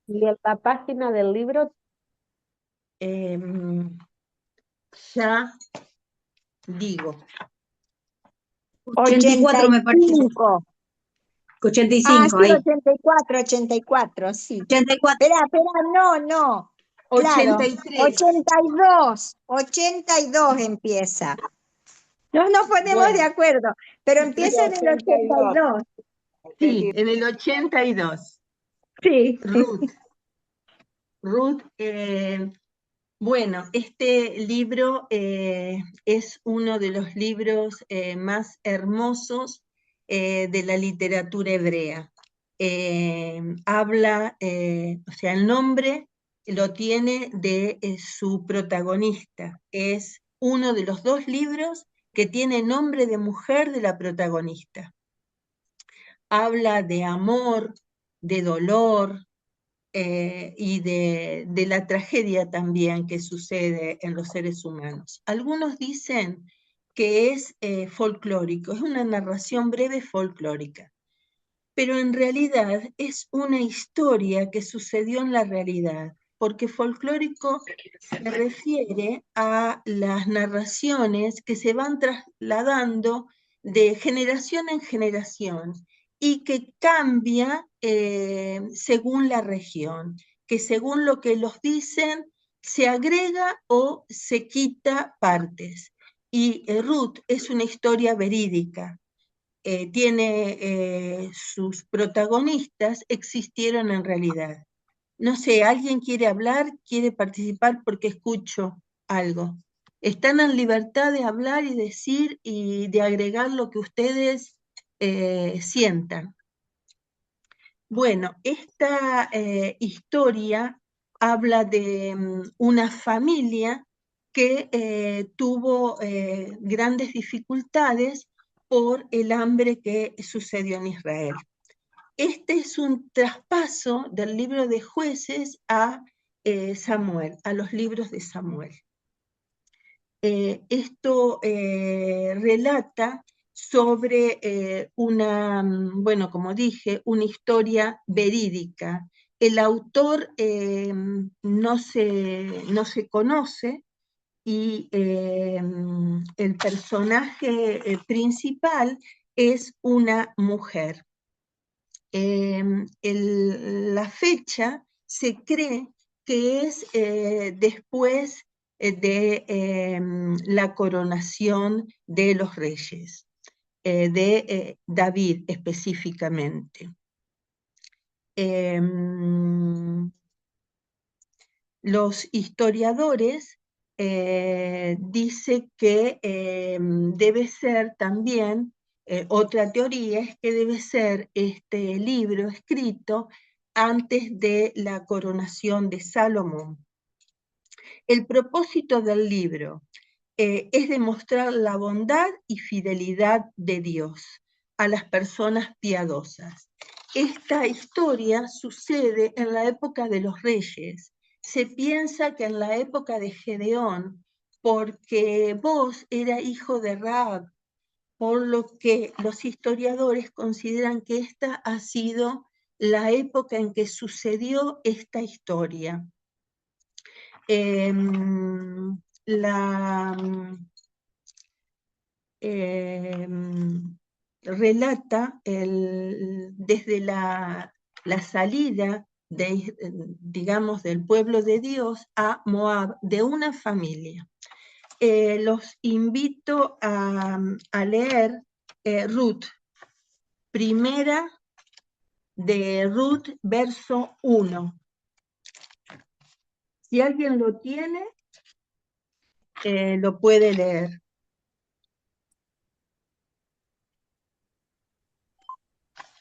¿Y en la página del libro? Ya digo. 84 me parece. 85. 85, Sí, ahí. 84, sí. 84. Espera, no. Claro, 83. 82 empieza. No nos ponemos de Bueno, acuerdo, pero sí, empieza en el 82. sí, en el 82. Sí. Ruth, bueno, este libro es uno de los libros más hermosos de la literatura hebrea. Habla, o sea, el nombre lo tiene de su protagonista. Es uno de los dos libros que tiene nombre de mujer de la protagonista. Habla de amor, de dolor, y de la tragedia también que sucede en los seres humanos. Algunos dicen que es folclórico, es una narración breve folclórica, pero en realidad es una historia que sucedió en la realidad, porque folclórico se refiere a las narraciones que se van trasladando de generación en generación y que cambia según la región, que según lo que los dicen se agrega o se quita partes. Y Ruth es una historia verídica, sus protagonistas existieron en realidad. No sé, ¿alguien quiere hablar? ¿Quiere participar? Porque escucho algo. Están en libertad de hablar y decir y de agregar lo que ustedes sientan. Bueno, esta historia habla de una familia que tuvo grandes dificultades por el hambre que sucedió en Israel. Este es un traspaso del libro de Jueces a Samuel, a los libros de Samuel. Esto relata sobre bueno, como dije, una historia verídica. El autor no se conoce y el personaje principal es una mujer. La fecha se cree que es después de la coronación de los reyes, de David específicamente. Los historiadores dicen que debe ser también, otra teoría es que debe ser este libro escrito antes de la coronación de Salomón. El propósito del libro es demostrar la bondad y fidelidad de Dios a las personas piadosas. Esta historia sucede en la época de los reyes. Se piensa que en la época de Gedeón, porque Boz era hijo de Raab, por lo que los historiadores consideran que esta ha sido la época en que sucedió esta historia. Relata desde la salida digamos, del pueblo de Dios a Moab, de una familia. Los invito a leer Ruth, primera de Ruth, verso 1. Si alguien lo tiene, lo puede leer.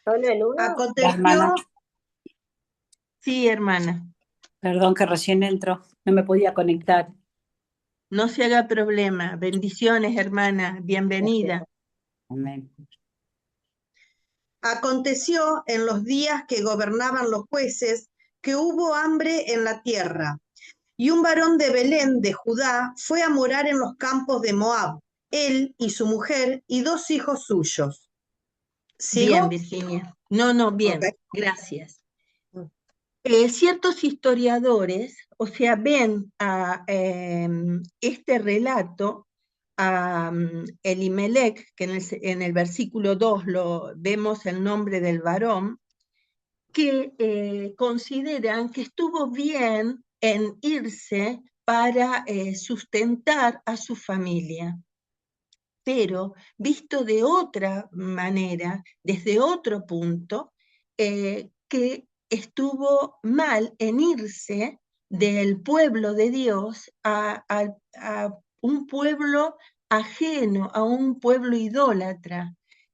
¿Solo el 1? Hermana, Sí, hermana. perdón que recién entro, no me podía conectar. No se haga problema. Bendiciones, hermana. Bienvenida. Amén. Aconteció en los días que gobernaban los jueces que hubo hambre en la tierra, y un varón de Belén de Judá fue a morar en los campos de Moab, él y su mujer y 2 hijos suyos. ¿Sigo? Bien, Virginia. No, bien. Okay. Gracias. Ciertos historiadores, o sea, ven a este relato, a Elimelec, que en el versículo 2 vemos el nombre del varón, que consideran que estuvo bien en irse para sustentar a su familia. Pero visto de otra manera, desde otro punto, que estuvo mal en irse del pueblo de Dios a un pueblo ajeno, a un pueblo idólatra,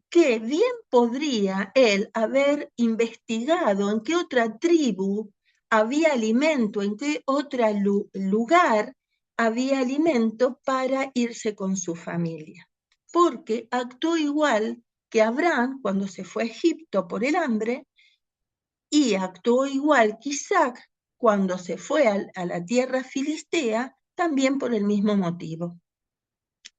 que bien podría él haber investigado en qué otra tribu había alimento, en qué otro lugar había alimento para irse con su familia, porque actuó igual que Abraham cuando se fue a Egipto por el hambre, y actuó igual que Isaac cuando se fue a la tierra filistea, también por el mismo motivo.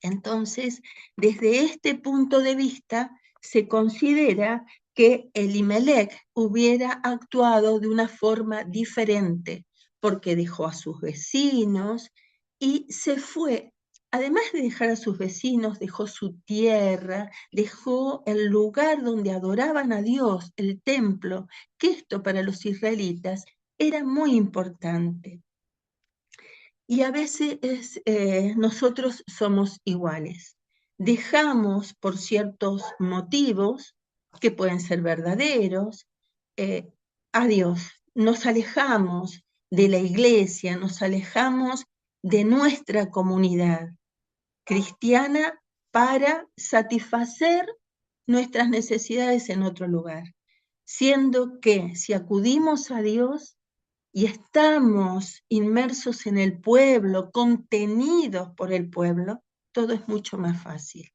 Entonces, desde este punto de vista, se considera que Elimelec hubiera actuado de una forma diferente, porque dejó a sus vecinos y se fue. Además de dejar a sus vecinos, dejó su tierra, dejó el lugar donde adoraban a Dios, el templo, que esto para los israelitas era muy importante. Y a veces nosotros somos iguales. Dejamos por ciertos motivos que pueden ser verdaderos a Dios. Nos alejamos de la iglesia, nos alejamos de nuestra comunidad cristiana para satisfacer nuestras necesidades en otro lugar, siendo que si acudimos a Dios y estamos inmersos en el pueblo, contenidos por el pueblo, todo es mucho más fácil.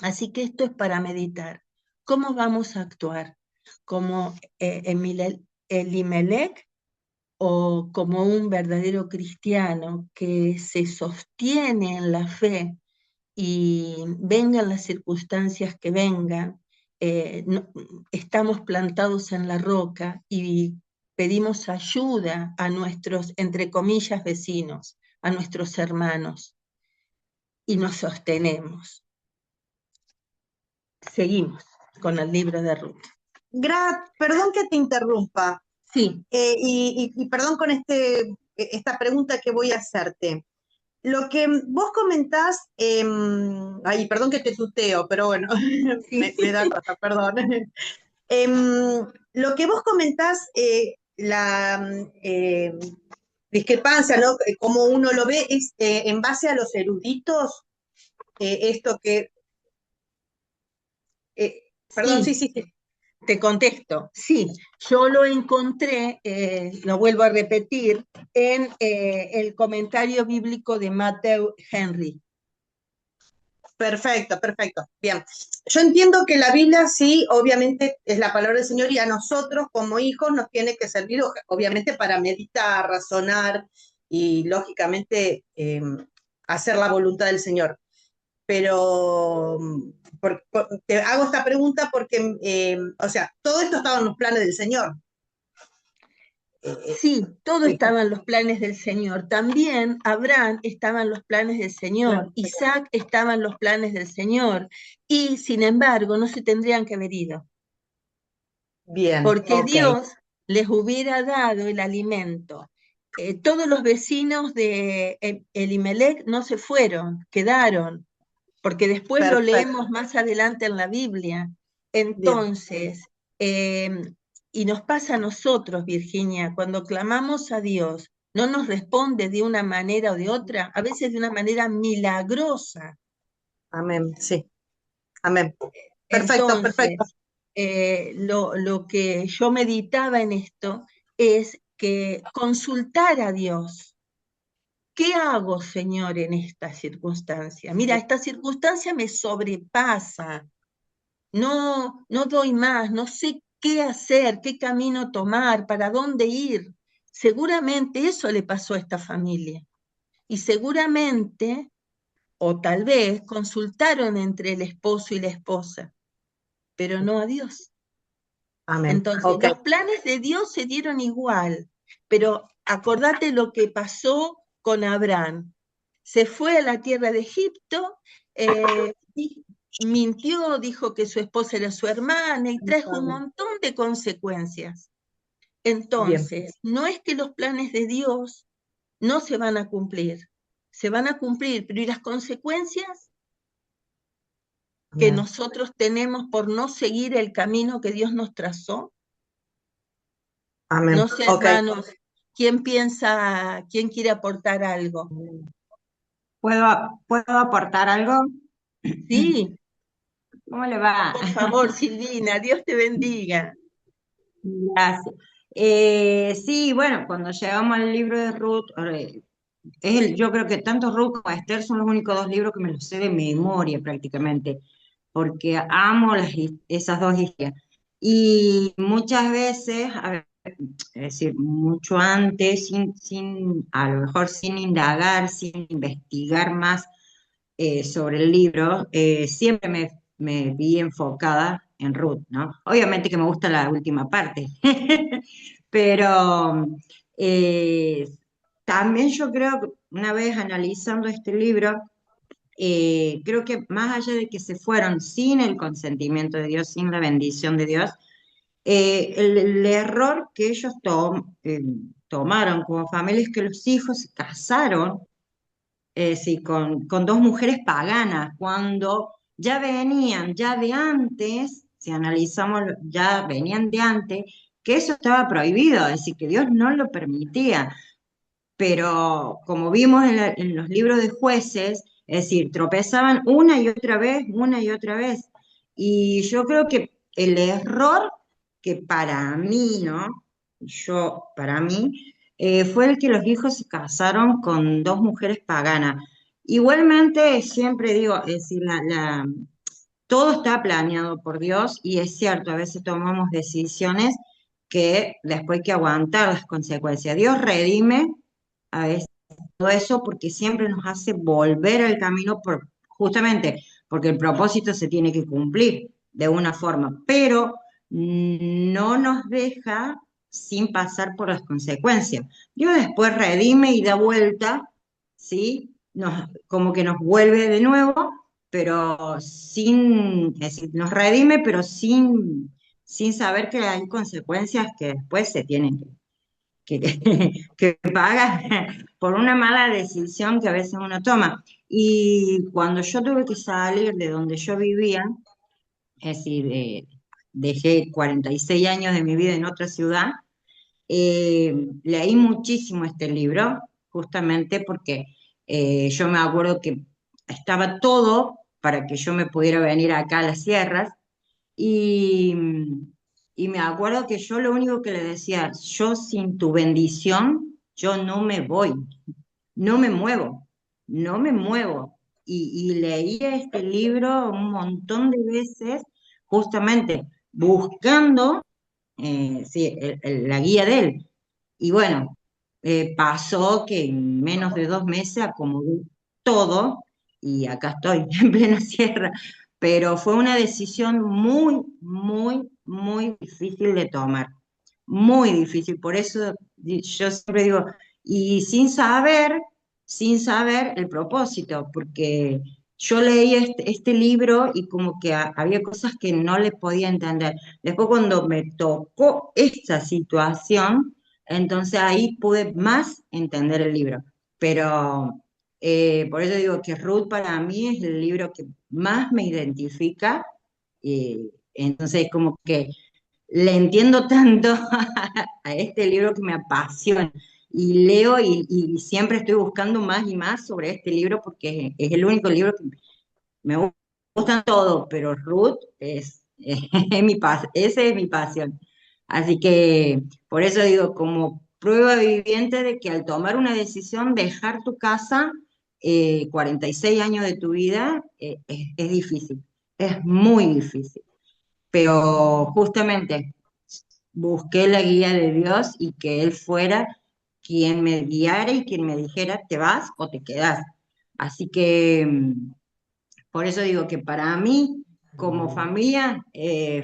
Así que esto es para meditar. ¿Cómo vamos a actuar? ¿Como Elimelec o como un verdadero cristiano que se sostiene en la fe y vengan las circunstancias que vengan, estamos plantados en la roca y pedimos ayuda a nuestros, entre comillas, vecinos, a nuestros hermanos, y nos sostenemos? Seguimos con el libro de Ruth. Perdón que te interrumpa, Sí, y perdón con esta pregunta que voy a hacerte. Lo que vos comentás, ay, perdón que te tuteo, pero bueno, sí. me da cosa, perdón. Lo que vos comentás, la discrepancia, ¿no? Como uno lo ve, es en base a los eruditos, esto que... perdón, Sí, sí. te contesto, sí, yo lo encontré, lo vuelvo a repetir, en el comentario bíblico de Matthew Henry. Perfecto. Bien. Yo entiendo que la Biblia sí, obviamente es la palabra del Señor y a nosotros como hijos nos tiene que servir, obviamente, para meditar, razonar y lógicamente hacer la voluntad del Señor. Pero te hago esta pregunta porque, o sea, todo esto estaba en los planes del Señor. Sí, todo estaba en los planes del Señor. También Abraham estaba en los planes del Señor, Isaac estaba en los planes del Señor, y sin embargo no se tendrían que haber ido, Bien, porque ok. Dios les hubiera dado el alimento. Todos los vecinos de Elimelec no se fueron, quedaron, porque después lo Perfecto. leemos más adelante en la Biblia. Bien. Entonces, y nos pasa a nosotros, Virginia, cuando clamamos a Dios, no nos responde de una manera o de otra, a veces de una manera milagrosa. Amén, sí. Amén. Perfecto. Entonces, lo que yo meditaba en esto es que consultar a Dios. ¿Qué hago, Señor, en esta circunstancia? Mira, esta circunstancia me sobrepasa. No doy más, no sé qué hacer, qué camino tomar, para dónde ir. Seguramente eso le pasó a esta familia. Y seguramente, o tal vez, consultaron entre el esposo y la esposa, pero no a Dios. Amén. Entonces, Ok. los planes de Dios se dieron igual, pero acordate lo que pasó con Abraham. Se fue a la tierra de Egipto, y mintió, dijo que su esposa era su hermana y trajo un montón de consecuencias. Bien. Entonces, no es que los planes de Dios no se van a cumplir, se van a cumplir, pero ¿y las consecuencias que Amén. nosotros tenemos por no seguir el camino que Dios nos trazó? Amén. No sé, Ok. hermanos, ¿quién piensa, quién quiere aportar algo? ¿Puedo aportar algo? Sí, ¿Cómo le va? por favor, Silvina, Dios te bendiga. Gracias. Sí, bueno, cuando llegamos al libro de Ruth, yo creo que tanto Ruth como Esther son los únicos dos libros que me los sé de memoria prácticamente, porque amo esas dos historias. Y muchas veces, a ver, es decir, mucho antes, a lo mejor sin indagar, sin investigar más sobre el libro, siempre me vi enfocada en Ruth, ¿no? Obviamente que me gusta la última parte, pero eh, también yo creo que una vez analizando este libro, creo que más allá de que se fueron sin el consentimiento de Dios, sin la bendición de Dios, el error que ellos tomaron como familia es que los hijos se casaron, sí, con dos mujeres paganas, cuando ya venían, ya de antes, si analizamos, ya venían de antes, que eso estaba prohibido, es decir, que Dios no lo permitía. Pero como vimos en los libros de jueces, es decir, tropezaban una y otra vez. Y yo creo que el error que para mí, ¿no? Para mí, fue el que los hijos se casaron con dos mujeres paganas. Igualmente, siempre digo, es decir, todo está planeado por Dios y es cierto, a veces tomamos decisiones que después hay que aguantar las consecuencias. Dios redime a veces todo eso porque siempre nos hace volver al camino justamente porque el propósito se tiene que cumplir de una forma, pero no nos deja sin pasar por las consecuencias. Dios después redime y da vuelta, ¿sí? Como que nos vuelve de nuevo, pero es decir, nos redime, pero sin saber que hay consecuencias que después se tienen que, que pagar por una mala decisión que a veces uno toma. Y cuando yo tuve que salir de donde yo vivía, es decir, dejé 46 años de mi vida en otra ciudad, leí muchísimo este libro, justamente porque yo me acuerdo que estaba todo para que yo me pudiera venir acá a las sierras y, y me acuerdo que yo lo único que le decía, yo sin tu bendición, yo no me voy, no me muevo, no me muevo. Y leí este libro un montón de veces, justamente buscando sí, la guía de él. Y bueno, pasó que en menos de 2 meses acomodé todo y acá estoy en plena sierra. Pero fue una decisión muy, muy, muy difícil de tomar. Muy difícil. Por eso yo siempre digo, y sin saber el propósito, porque yo leí este libro y como que había cosas que no le podía entender. Después cuando me tocó esta situación, entonces ahí pude más entender el libro. Pero por eso digo que Ruth para mí es el libro que más me identifica. Entonces como que le entiendo tanto a este libro que me apasiona. Y leo y siempre estoy buscando más y más sobre este libro porque es el único libro que me gustan todo, pero Ruth es ese es mi pasión. Así que por eso digo, como prueba viviente de que al tomar una decisión, dejar tu casa, 46 años de tu vida, es difícil, es muy difícil. Pero justamente busqué la guía de Dios y que Él fuera quien me guiara y quien me dijera, te vas o te quedas. Así que por eso digo que para mí como familia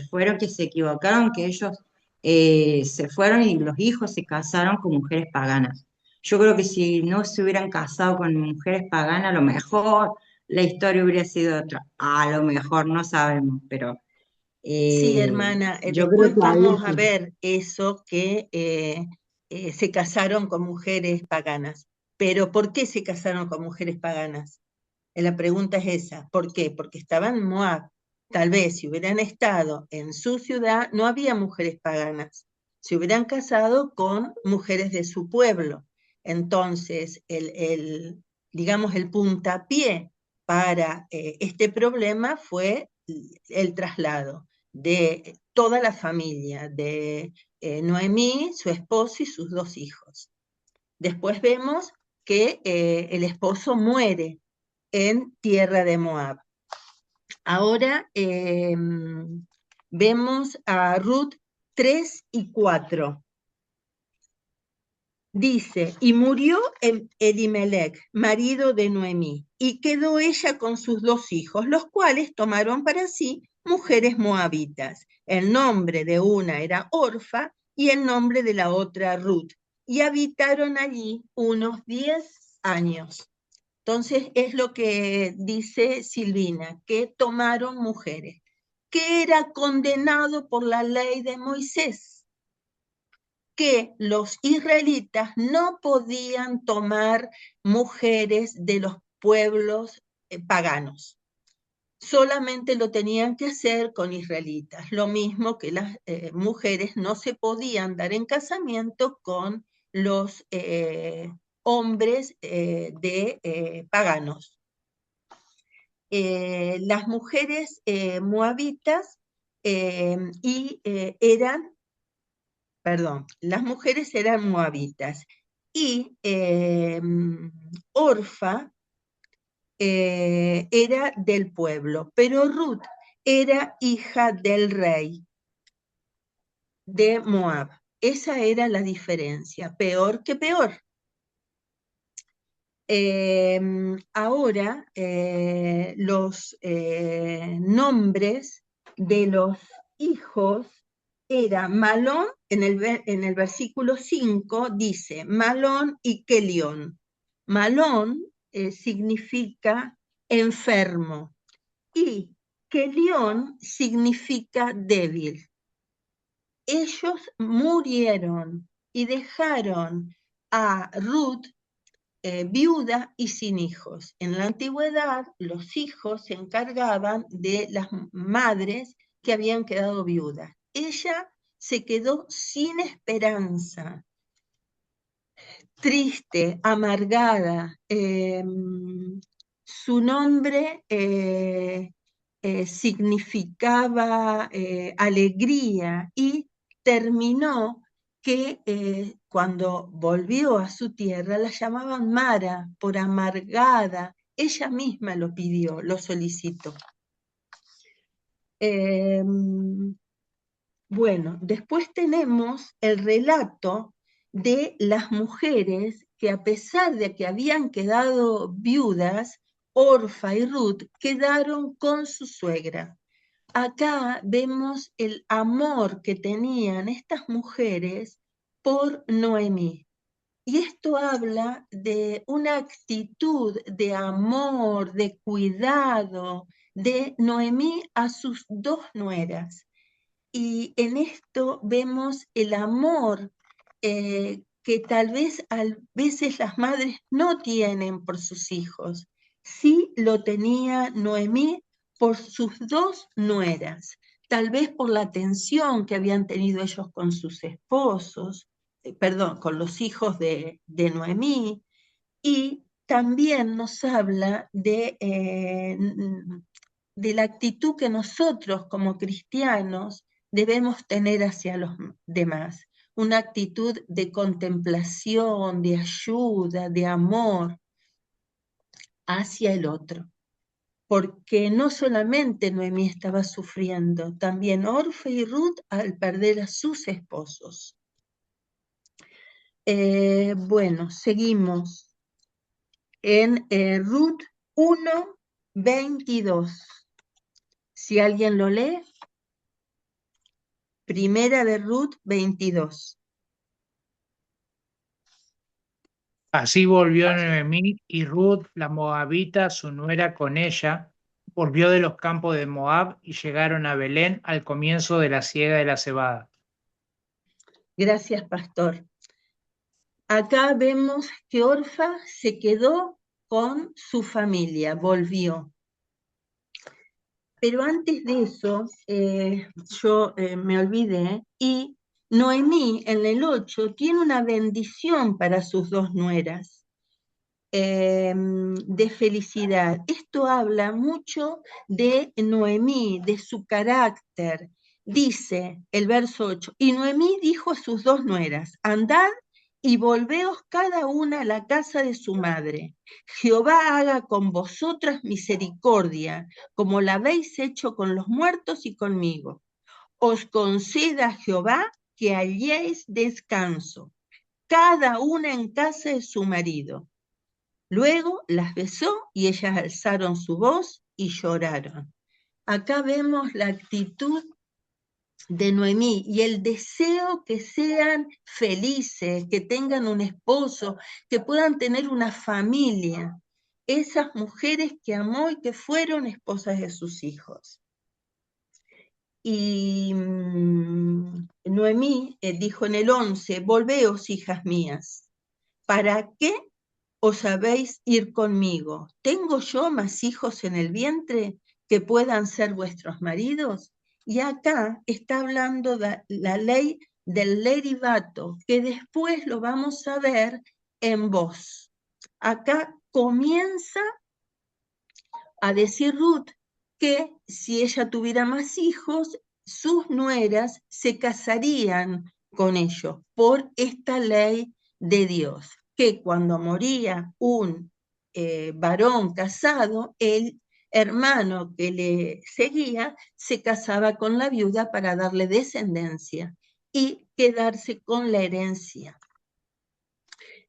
fueron que se equivocaron, que ellos se fueron y los hijos se casaron con mujeres paganas. Yo creo que si no se hubieran casado con mujeres paganas, a lo mejor la historia hubiera sido otra. A lo mejor no sabemos, pero Sí, hermana, yo creo después que ahí vamos a sí. ver eso que se casaron con mujeres paganas. Pero ¿por qué se casaron con mujeres paganas? La pregunta es esa. ¿Por qué? Porque estaban en Moab. Tal vez si hubieran estado en su ciudad, no había mujeres paganas. Se hubieran casado con mujeres de su pueblo. Entonces, digamos, el puntapié para este problema fue el traslado de toda la familia, de Noemí, su esposo y sus dos hijos. Después vemos que el esposo muere en tierra de Moab. Ahora vemos a Ruth 3 y 4. Dice, y murió Elimelech, marido de Noemí, y quedó ella con sus dos hijos, los cuales tomaron para sí mujeres moabitas. El nombre de una era Orfa y el nombre de la otra Ruth, y habitaron allí unos 10 años. Entonces es lo que dice Silvina, que tomaron mujeres, que era condenado por la ley de Moisés, que los israelitas no podían tomar mujeres de los pueblos paganos. Solamente lo tenían que hacer con israelitas, lo mismo que las mujeres no se podían dar en casamiento con los hombres de paganos. Las mujeres moabitas las mujeres eran moabitas y Orfa era del pueblo, pero Ruth era hija del rey de Moab. Esa era la diferencia, peor que peor. Ahora los nombres de los hijos era Malón, en el versículo 5 dice Malón y Kelión. Malón significa enfermo y Kelión significa débil. Ellos murieron y dejaron a Ruth viuda y sin hijos. En la antigüedad, los hijos se encargaban de las madres que habían quedado viudas. Ella se quedó sin esperanza, triste, amargada. Su nombre significaba alegría y terminó que cuando volvió a su tierra la llamaban Mara por amargada. Ella misma lo pidió, lo solicitó. Bueno, después tenemos el relato de las mujeres que a pesar de que habían quedado viudas, Orfa y Ruth quedaron con su suegra. Acá vemos el amor que tenían estas mujeres por Noemí. Y esto habla de una actitud de amor, de cuidado de Noemí a sus dos nueras. Y en esto vemos el amor que tal vez a veces las madres no tienen por sus hijos. Sí lo tenía Noemí por sus dos nueras, tal vez por la atención que habían tenido ellos con sus esposos, con los hijos de Noemí, y también nos habla de la actitud que nosotros como cristianos debemos tener hacia los demás, una actitud de contemplación, de ayuda, de amor hacia el otro. Porque no solamente Noemí estaba sufriendo, también Orfa y Ruth al perder a sus esposos. Bueno, seguimos en Ruth 1:22. Si alguien lo lee, Primera de Ruth 22. Así volvió Noemí y Ruth, la moabita, su nuera con ella, volvió de los campos de Moab y llegaron a Belén al comienzo de la siega de la cebada. Gracias, pastor. Acá vemos que Orfa se quedó con su familia, volvió. Pero antes de eso, yo me olvidé, y Noemí en el 8 tiene una bendición para sus dos nueras de felicidad. Esto habla mucho de Noemí, de su carácter. Dice el verso 8, y Noemí dijo a sus dos nueras, andad y volveos cada una a la casa de su madre. Jehová haga con vosotras misericordia, como la habéis hecho con los muertos y conmigo. Os conceda Jehová que halléis descanso, cada una en casa de su marido. Luego las besó y ellas alzaron su voz y lloraron. Acá vemos la actitud de Noemí y el deseo que sean felices, que tengan un esposo, que puedan tener una familia. Esas mujeres que amó y que fueron esposas de sus hijos. Y Noemí dijo en el 11, volveos, hijas mías, ¿para qué os habéis ir conmigo? ¿Tengo yo más hijos en el vientre que puedan ser vuestros maridos? Y acá está hablando de la ley del leribato, que después lo vamos a ver en vos. Acá comienza a decir Ruth que si ella tuviera más hijos, sus nueras se casarían con ellos por esta ley de Dios, que cuando moría un varón casado, el hermano que le seguía se casaba con la viuda para darle descendencia y quedarse con la herencia.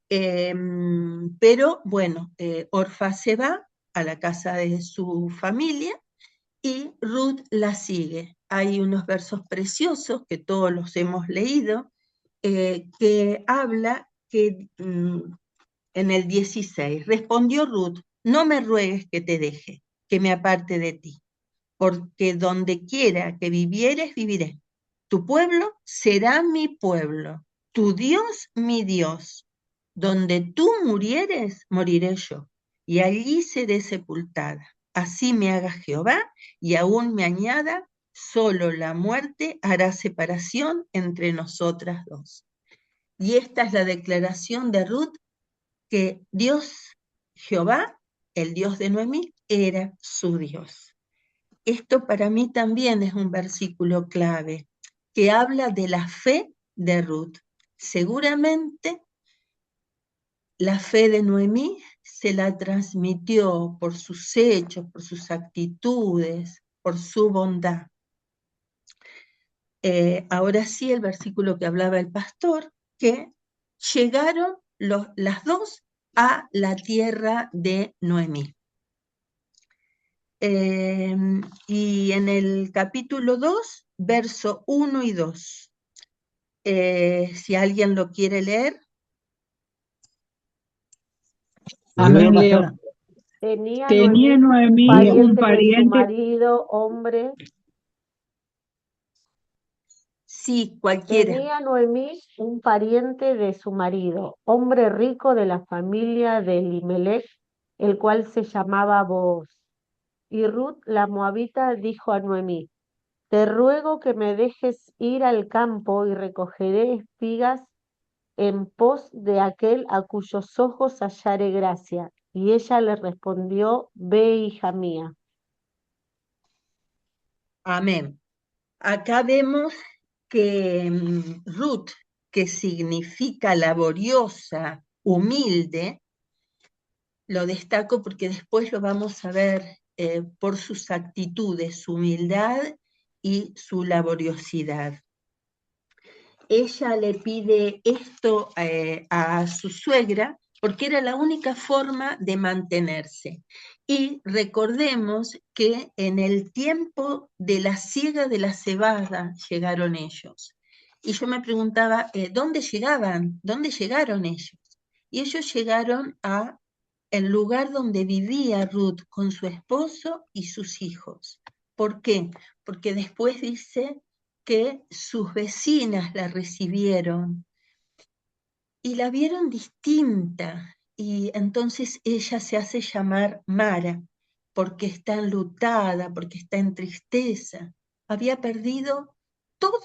Pero bueno, Orfa se va a la casa de su familia y Ruth la sigue. Hay unos versos preciosos que todos los hemos leído, que habla que en el 16, respondió Ruth, no me ruegues que te deje, que me aparte de ti, porque donde quiera que vivieres, viviré. Tu pueblo será mi pueblo, tu Dios mi Dios. Donde tú murieres, moriré yo, y allí seré sepultada. Así me haga Jehová, y aún me añada, solo la muerte hará separación entre nosotras dos. Y esta es la declaración de Ruth, que Dios, Jehová, el Dios de Noemí, era su Dios. Esto para mí también es un versículo clave, que habla de la fe de Ruth. Seguramente la fe de Noemí se la transmitió por sus hechos, por sus actitudes, por su bondad. Ahora sí, el versículo que hablaba el pastor, que llegaron las dos a la tierra de Noemí. Y en el capítulo 2, verso 1 y 2. Si alguien lo quiere leer. Amén, Leo. Tenía Tenía Noemí Noemí un un pariente de su pariente. marido, hombre. Sí, cualquiera. Tenía Noemí un pariente de su marido, hombre rico de la familia de Elimelech, el cual se llamaba Booz. Y Ruth la moabita dijo a Noemí, te ruego que me dejes ir al campo y recogeré espigas en pos de aquel a cuyos ojos hallare gracia. Y ella le respondió, ve, hija mía. Amén. Acá vemos que Ruth, que significa laboriosa, humilde, lo destaco porque después lo vamos a ver por sus actitudes, su humildad y su laboriosidad. Ella le pide esto a su suegra porque era la única forma de mantenerse. Y recordemos que en el tiempo de la siega de la cebada llegaron ellos. Y yo me preguntaba, ¿dónde llegaban? ¿Dónde llegaron ellos? Y ellos llegaron a el lugar donde vivía Ruth con su esposo y sus hijos. ¿Por qué? Porque después dice que sus vecinas la recibieron y la vieron distinta, y entonces ella se hace llamar Mara, porque está enlutada, porque está en tristeza. Había perdido todo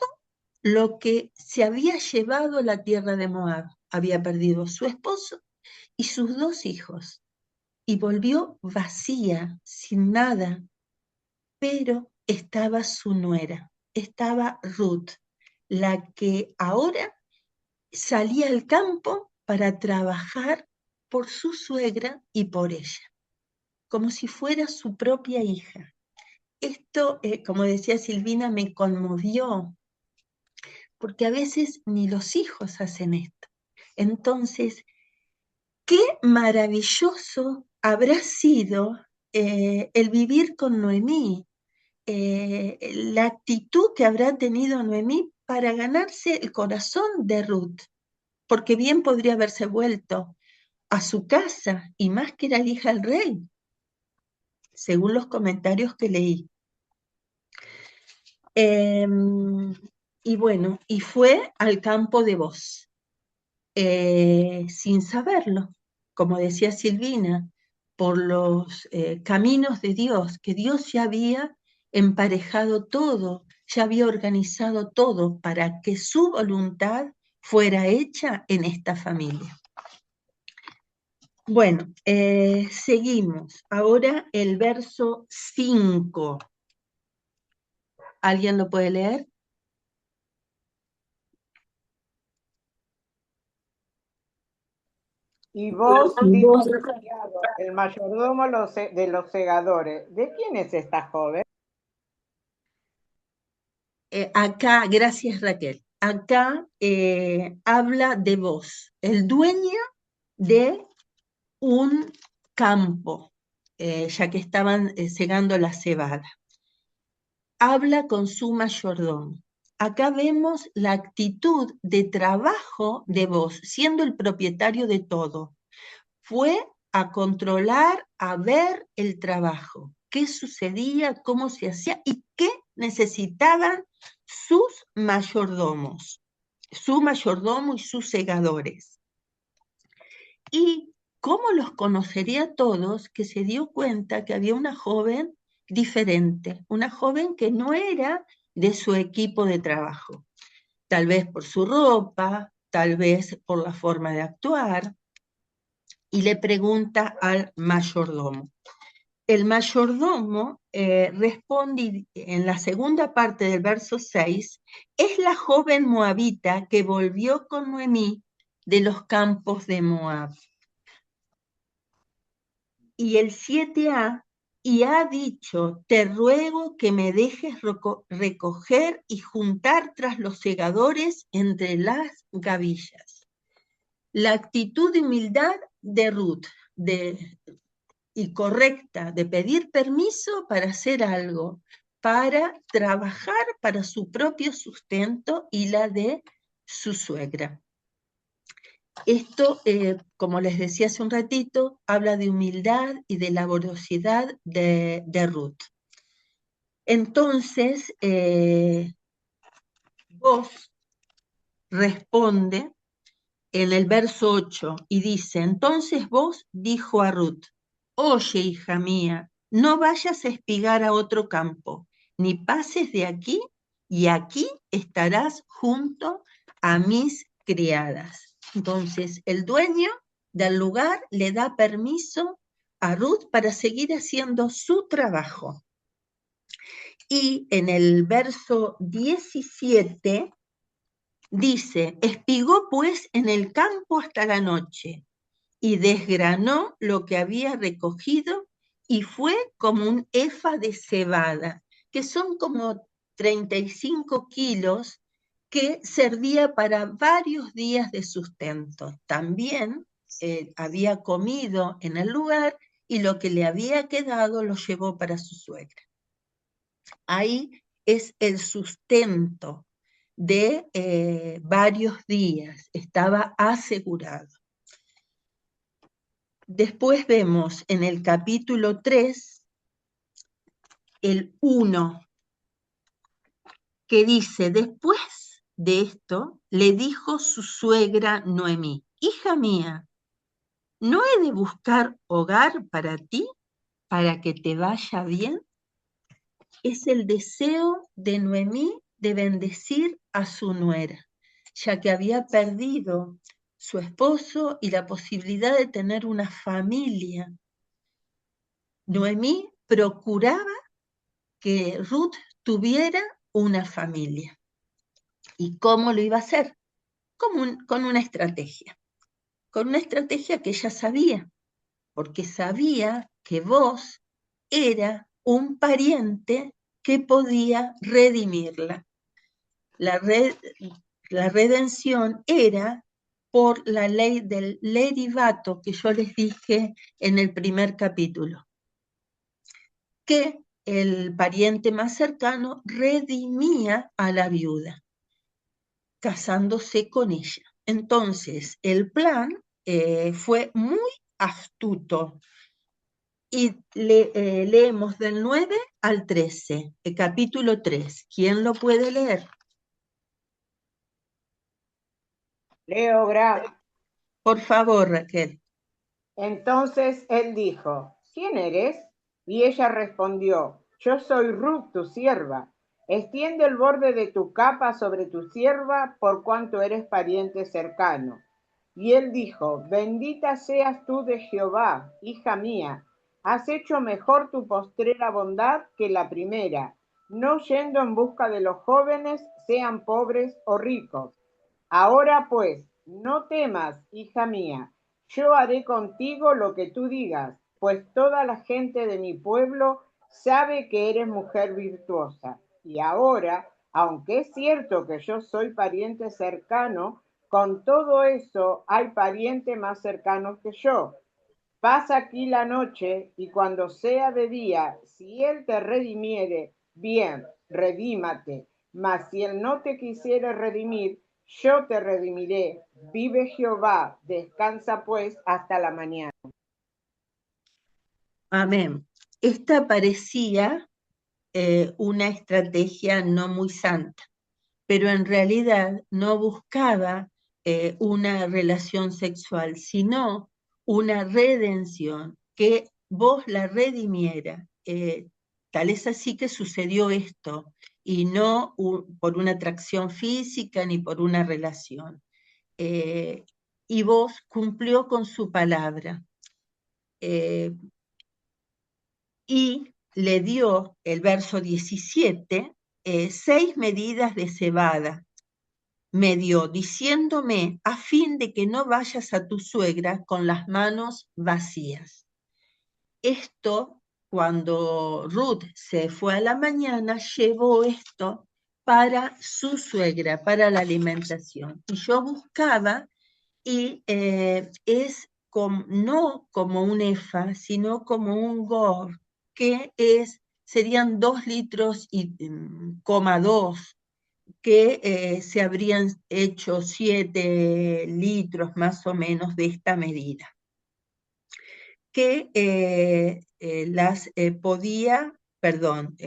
lo que se había llevado a la tierra de Moab. Había perdido a su esposo y sus 2 hijos, y volvió vacía, sin nada, pero estaba su nuera, estaba Ruth, la que ahora salía al campo para trabajar por su suegra y por ella, como si fuera su propia hija. Esto, como decía Silvina, me conmovió, porque a veces ni los hijos hacen esto. Entonces, qué maravilloso habrá sido el vivir con Noemí, la actitud que habrá tenido Noemí para ganarse el corazón de Ruth, porque bien podría haberse vuelto a su casa, y más que era la hija del rey, según los comentarios que leí. Y bueno, y fue al campo de Boz, sin saberlo, como decía Silvina, por los caminos de Dios, que Dios ya había emparejado todo, ya había organizado todo para que su voluntad fuera hecha en esta familia. Bueno, seguimos. Ahora el verso 5. ¿Alguien lo puede leer? Y vos, Y dijo vos, a tu criado, el mayordomo de los segadores, ¿de quién es esta joven? Acá, gracias Raquel, acá habla de Boz, el dueño de un campo, ya que estaban segando la cebada. Habla con su mayordomo. Acá vemos la actitud de trabajo de Boz, siendo el propietario de todo. Fue a controlar, a ver el trabajo, qué sucedía, cómo se hacía y qué necesitaban sus mayordomos, su mayordomo y sus segadores. Y cómo los conocería a todos, que se dio cuenta que había una joven diferente, una joven que no era de su equipo de trabajo, tal vez por su ropa, tal vez por la forma de actuar, y le pregunta al mayordomo. El mayordomo responde en la segunda parte del verso 6, es la joven moabita que volvió con Noemí de los campos de Moab. Y el 7a, y ha dicho, te ruego que me dejes recoger y juntar tras los segadores entre las gavillas. La actitud de humildad de Ruth, y correcta, de pedir permiso para hacer algo, para trabajar para su propio sustento y la de su suegra. Esto, como les decía hace un ratito, habla de humildad y de laboriosidad de Ruth. Entonces, Boz responde en el verso 8 y dice, entonces Boz dijo a Ruth, oye, hija mía, no vayas a espigar a otro campo, ni pases de aquí, y aquí estarás junto a mis criadas. Entonces, el dueño del lugar le da permiso a Ruth para seguir haciendo su trabajo. Y en el verso 17 dice, espigó pues en el campo hasta la noche, y desgranó lo que había recogido, y fue como un efa de cebada, que son como 35 kilos, que servía para varios días de sustento. También había comido en el lugar y lo que le había quedado lo llevó para su suegra. Ahí es el sustento de varios días, estaba asegurado. Después vemos en el capítulo 3, el 1, que dice, después de esto, le dijo su suegra Noemí, hija mía, ¿no he de buscar hogar para ti, para que te vaya bien? Es el deseo de Noemí de bendecir a su nuera, ya que había perdido su esposo y la posibilidad de tener una familia. Noemí procuraba que Ruth tuviera una familia. ¿Y cómo lo iba a hacer? Con una estrategia. Con una estrategia que ella sabía, porque sabía que vos era un pariente que podía redimirla. La redención era por la ley del leribato que yo les dije en el primer capítulo, que el pariente más cercano redimía a la viuda, casándose con ella. Entonces, el plan fue muy astuto. Y leemos del 9 al 13, el capítulo 3. ¿Quién lo puede leer? Leo Graf. Por favor, Raquel. Entonces él dijo, ¿quién eres? Y ella respondió, yo soy Ruth, tu sierva. Extiende el borde de tu capa sobre tu sierva, por cuanto eres pariente cercano. Y él dijo, bendita seas tú de Jehová, hija mía. Has hecho mejor tu postrera bondad que la primera, no yendo en busca de los jóvenes, sean pobres o ricos. Ahora pues, no temas, hija mía. Yo haré contigo lo que tú digas, pues toda la gente de mi pueblo sabe que eres mujer virtuosa. Y ahora, aunque es cierto que yo soy pariente cercano, con todo eso hay pariente más cercano que yo. Pasa aquí la noche y cuando sea de día, si él te redimiere, bien, redímate. Mas si él no te quisiere redimir, yo te redimiré. Vive Jehová, descansa pues hasta la mañana. Amén. Esta parecía una estrategia no muy santa, pero en realidad no buscaba una relación sexual, sino una redención, que vos la redimiera. Tal es así que sucedió esto, y no por una atracción física ni por una relación. Y vos cumplió con su palabra. Y le dio, el verso 17, 6 medidas de cebada. Me dio, diciéndome, a fin de que no vayas a tu suegra con las manos vacías. Esto, cuando Ruth se fue a la mañana, llevó esto para su suegra, para la alimentación. Y yo buscaba, y es no como un efa, sino como un gor, que serían 2 litros y 2, que se habrían hecho 7 litros más o menos de esta medida, que las podía, perdón,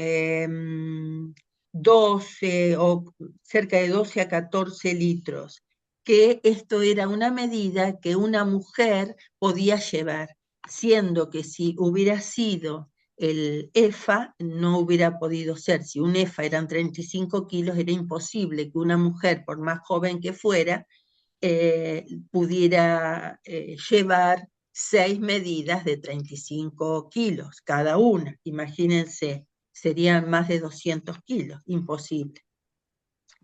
12 o cerca de 12 a 14 litros, que esto era una medida que una mujer podía llevar, siendo que si hubiera sido el EFA no hubiera podido ser. Si un EFA eran 35 kilos, era imposible que una mujer, por más joven que fuera, pudiera llevar 6 medidas de 35 kilos cada una. Imagínense, serían más de 200 kilos, imposible.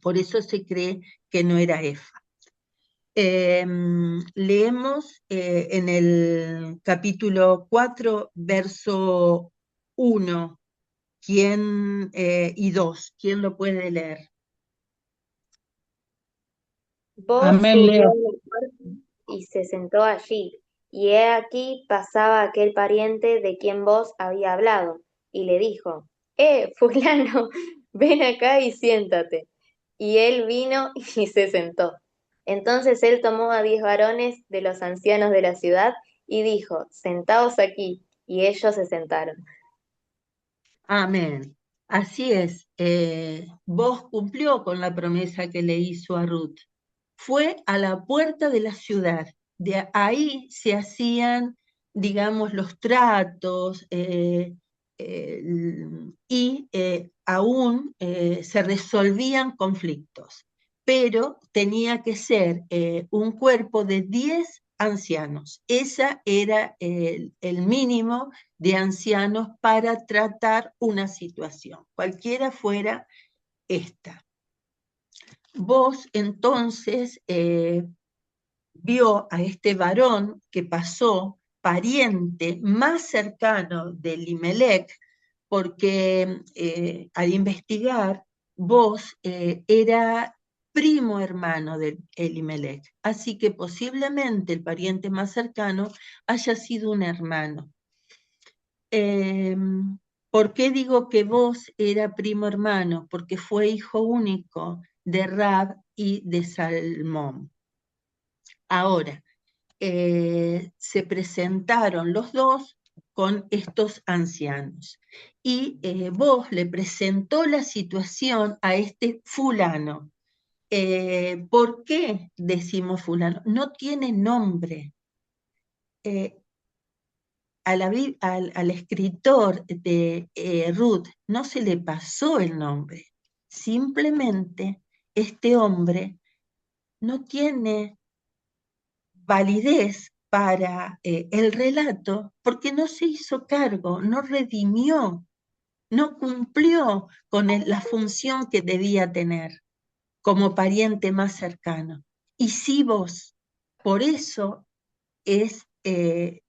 Por eso se cree que no era EFA. Leemos en el capítulo 4, verso 1 y 2. ¿Quién lo puede leer? Vos Amén, subió Leo. del cuerpo. y se sentó allí. Y he aquí pasaba aquel pariente de quien vos había hablado, y le dijo, fulano, ven acá y siéntate. Y él vino y se sentó. Entonces él tomó a 10 varones de los ancianos de la ciudad y dijo, sentaos aquí. Y ellos se sentaron. Amén. Así es, vos cumplió con la promesa que le hizo a Ruth. Fue a la puerta de la ciudad, de ahí se hacían, digamos, los tratos y aún se resolvían conflictos, pero tenía que ser un cuerpo de 10 ancianos. Ese era el mínimo de ancianos para tratar una situación, cualquiera fuera esta. Vos entonces vio a este varón que pasó, pariente más cercano de Elimelech, porque al investigar, vos era primo hermano de Elimelech, así que posiblemente el pariente más cercano haya sido un hermano. ¿Por qué digo que vos era primo hermano? Porque fue hijo único de Rab y de Salmón. Ahora, se presentaron los dos con estos ancianos y vos le presentó la situación a este fulano. ¿Por qué decimos fulano? No tiene nombre. Al escritor de Ruth no se le pasó el nombre. Simplemente este hombre no tiene validez para el relato porque no se hizo cargo, no redimió, no cumplió con la función que debía tener como pariente más cercano. Y sí vos, por eso es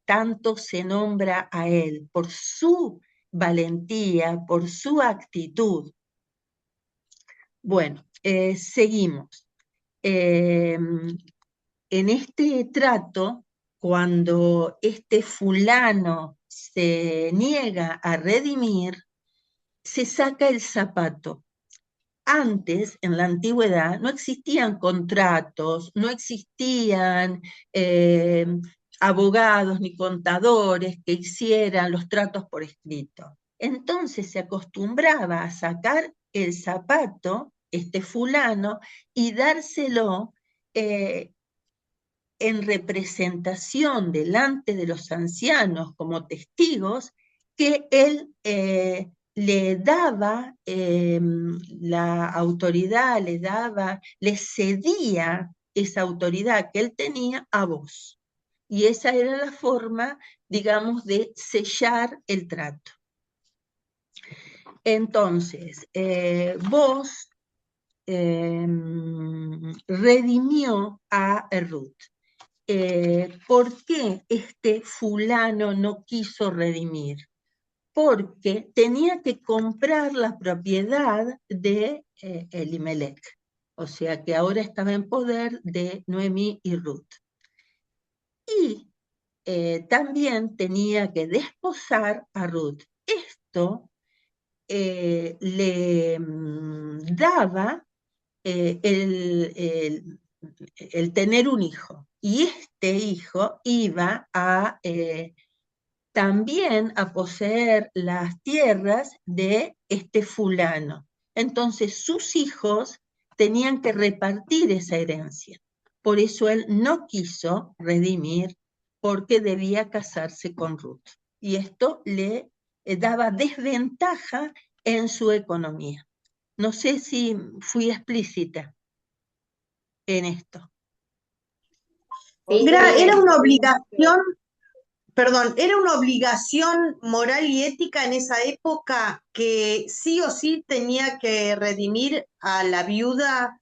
tanto se nombra a él, por su valentía, por su actitud. Bueno, seguimos. En este trato, cuando este fulano se niega a redimir, se saca el zapato. Antes, en la antigüedad, no existían contratos, no existían abogados ni contadores que hicieran los tratos por escrito. Entonces se acostumbraba a sacar el zapato, este fulano, y dárselo en representación delante de los ancianos como testigos, que él le daba la autoridad, le cedía esa autoridad que él tenía a vos. Y esa era la forma, digamos, de sellar el trato. Entonces, vos redimió a Ruth. ¿Por qué este fulano no quiso redimir? Porque tenía que comprar la propiedad de Elimelech, o sea que ahora estaba en poder de Noemí y Ruth. Y también tenía que desposar a Ruth. Esto le daba el tener un hijo. Y este hijo iba a también a poseer las tierras de este fulano. Entonces sus hijos tenían que repartir esa herencia. Por eso él no quiso redimir porque debía casarse con Ruth. Y esto le daba desventaja en su economía. No sé si fui explícita en esto. Sí, Era una sí, obligación, perdón, era una obligación moral y ética en esa época que sí o sí tenía que redimir a la viuda,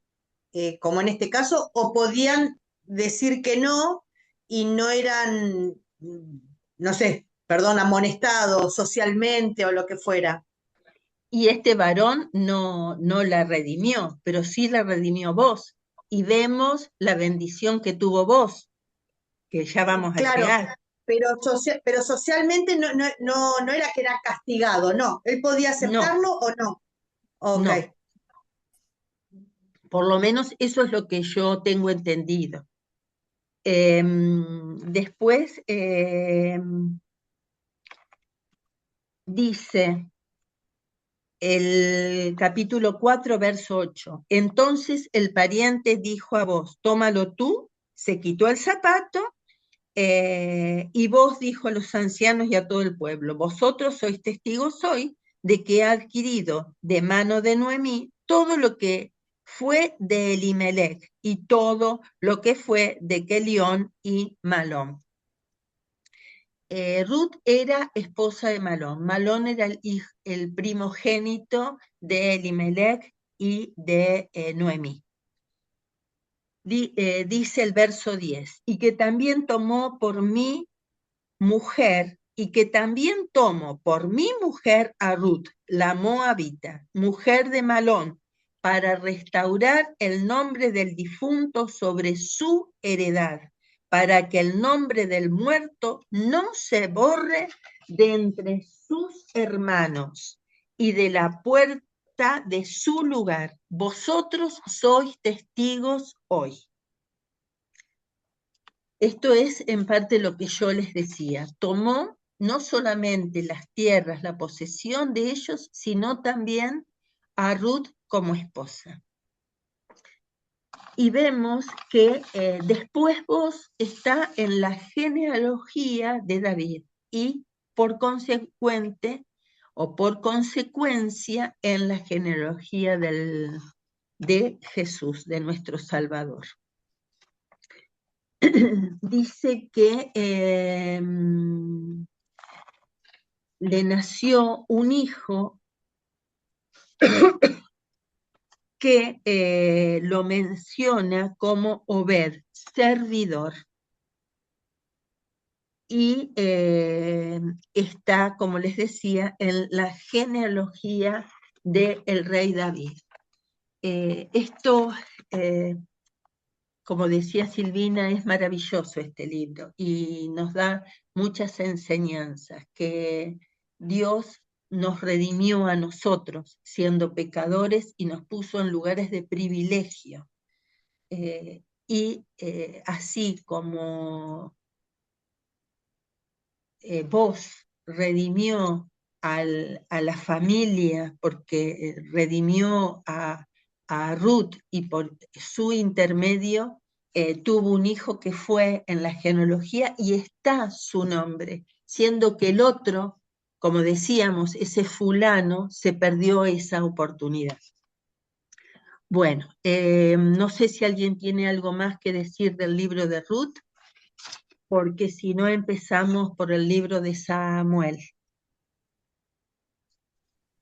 como en este caso, o podían decir que no y no eran, no sé, perdón, amonestados socialmente o lo que fuera. Y este varón no la redimió, pero sí la redimió vos. Y vemos la bendición que tuvo vos. que ya vamos a Claro, llegar. pero socialmente no era que era castigado, no. ¿Él podía No, aceptarlo o no? Ok. no. Por lo menos eso es lo que yo tengo entendido. Después dice el capítulo 4, verso 8. Entonces el pariente dijo a vos, tómalo tú, se quitó el zapato, y vos dijo a los ancianos y a todo el pueblo, vosotros sois testigos hoy de que he adquirido de mano de Noemí todo lo que fue de Elimelech y todo lo que fue de Kelión y Malón. Ruth era esposa de Malón. Malón era el primogénito de Elimelech y de Noemí. Dice el verso 10, y que también tomó por mí mujer, y que también tomo por mi mujer a Ruth, la moabita, mujer de Malón, para restaurar el nombre del difunto sobre su heredad, para que el nombre del muerto no se borre de entre sus hermanos y de la puerta de su lugar. Vosotros sois testigos hoy. Esto es en parte lo que yo les decía. Tomó no solamente las tierras, la posesión de ellos, sino también a Ruth como esposa. Y vemos que después vos está en la genealogía de David y por consecuente o por consecuencia en la genealogía de Jesús, de nuestro Salvador. Dice que le nació un hijo que lo menciona como Obed, servidor, y está, como les decía, en la genealogía del rey David. Esto, como decía Silvina, es maravilloso este libro y nos da muchas enseñanzas, que Dios nos redimió a nosotros siendo pecadores y nos puso en lugares de privilegio. Así como vos redimió a la familia porque redimió a Ruth y por su intermedio tuvo un hijo que fue en la genealogía y está su nombre, siendo que el otro, como decíamos, ese fulano, se perdió esa oportunidad. Bueno, no sé si alguien tiene algo más que decir del libro de Ruth, porque si no empezamos por el libro de Samuel.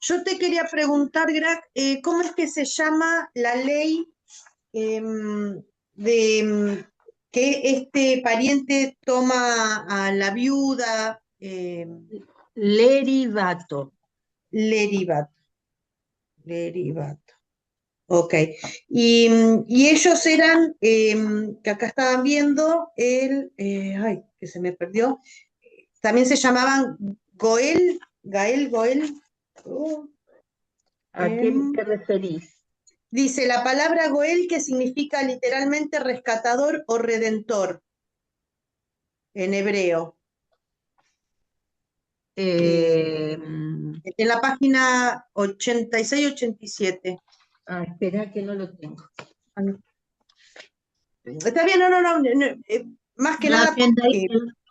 Yo te quería preguntar, Gra, ¿cómo es que se llama la ley que este pariente toma a la viuda? Leribato. Leribato. Ok. Y ellos eran, que acá estaban viendo, ay, que se me perdió, también se llamaban Goel. Oh, ¿A qué te referís? dice la palabra Goel, que significa literalmente rescatador o redentor en hebreo. En la página 86-87. Espera que no lo tengo. Está bien, no, más que La nada 80 porque,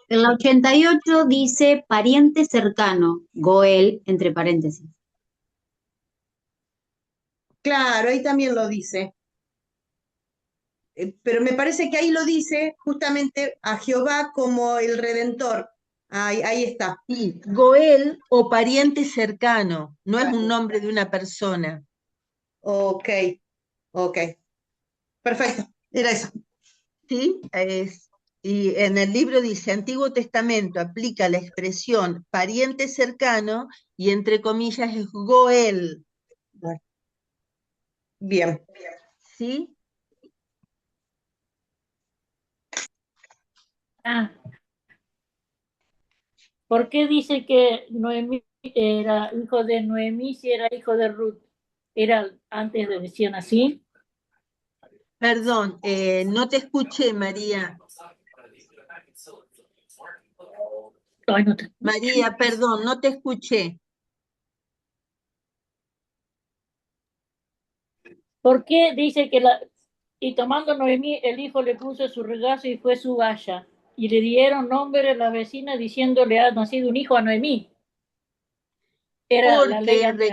en la 88 dice pariente cercano, Goel, entre paréntesis. claro, ahí también lo dice. Pero me parece que ahí lo dice justamente a Jehová como el redentor. Ahí está. Sí, Goel o pariente cercano, no es un nombre de una persona. Ok. Perfecto, era eso. ¿Sí? Y en el libro dice, Antiguo Testamento aplica la expresión pariente cercano y entre comillas es Goel. Bien. ¿Sí? Ah, ¿por qué dice que Noemí era hijo de Noemí si era hijo de Ruth? ¿Era antes de decían así? Perdón, no te escuché, María. Ay, no te- María, perdón, no te escuché. ¿Por qué dice que y tomando Noemí el hijo le puso su regazo y fue su valla? Y le dieron nombre a la vecina diciéndole ha nacido un hijo a Noemí. ¿Era la ley Porque antes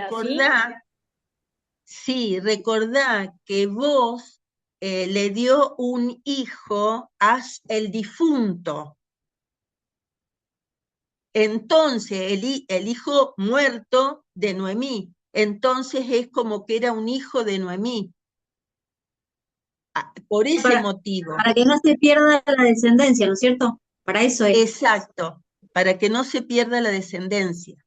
así? recordá que vos le dio un hijo a el difunto. Entonces, el hijo muerto de Noemí. Entonces es como que era un hijo de Noemí. Por ese motivo. Para que no se pierda la descendencia, ¿no es cierto? Para eso es. Exacto, para que no se pierda la descendencia.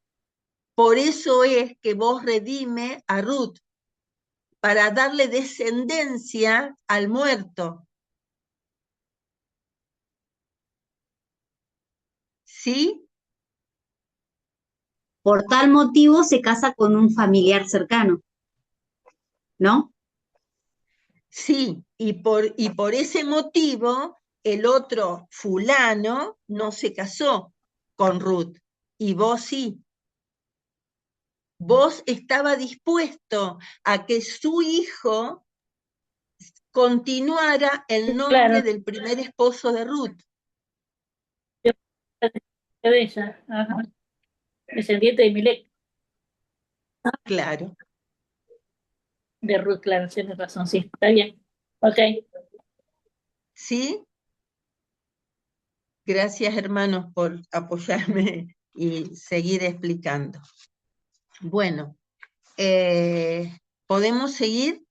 Por eso es que vos redime a Ruth, para darle descendencia al muerto. ¿Sí? Por tal motivo se casa con un familiar cercano, ¿no? Sí, y por ese motivo el otro fulano no se casó con Ruth, y vos sí. Vos estaba dispuesto a que su hijo continuara el nombre Claro, del primer esposo de Ruth. de ella. Ajá. Descendiente de Milec, Claro. de Ruth, claro, tienes razón, sí, está bien. Ok. ¿Sí? Gracias, hermanos, por apoyarme y seguir explicando. Bueno, ¿podemos seguir?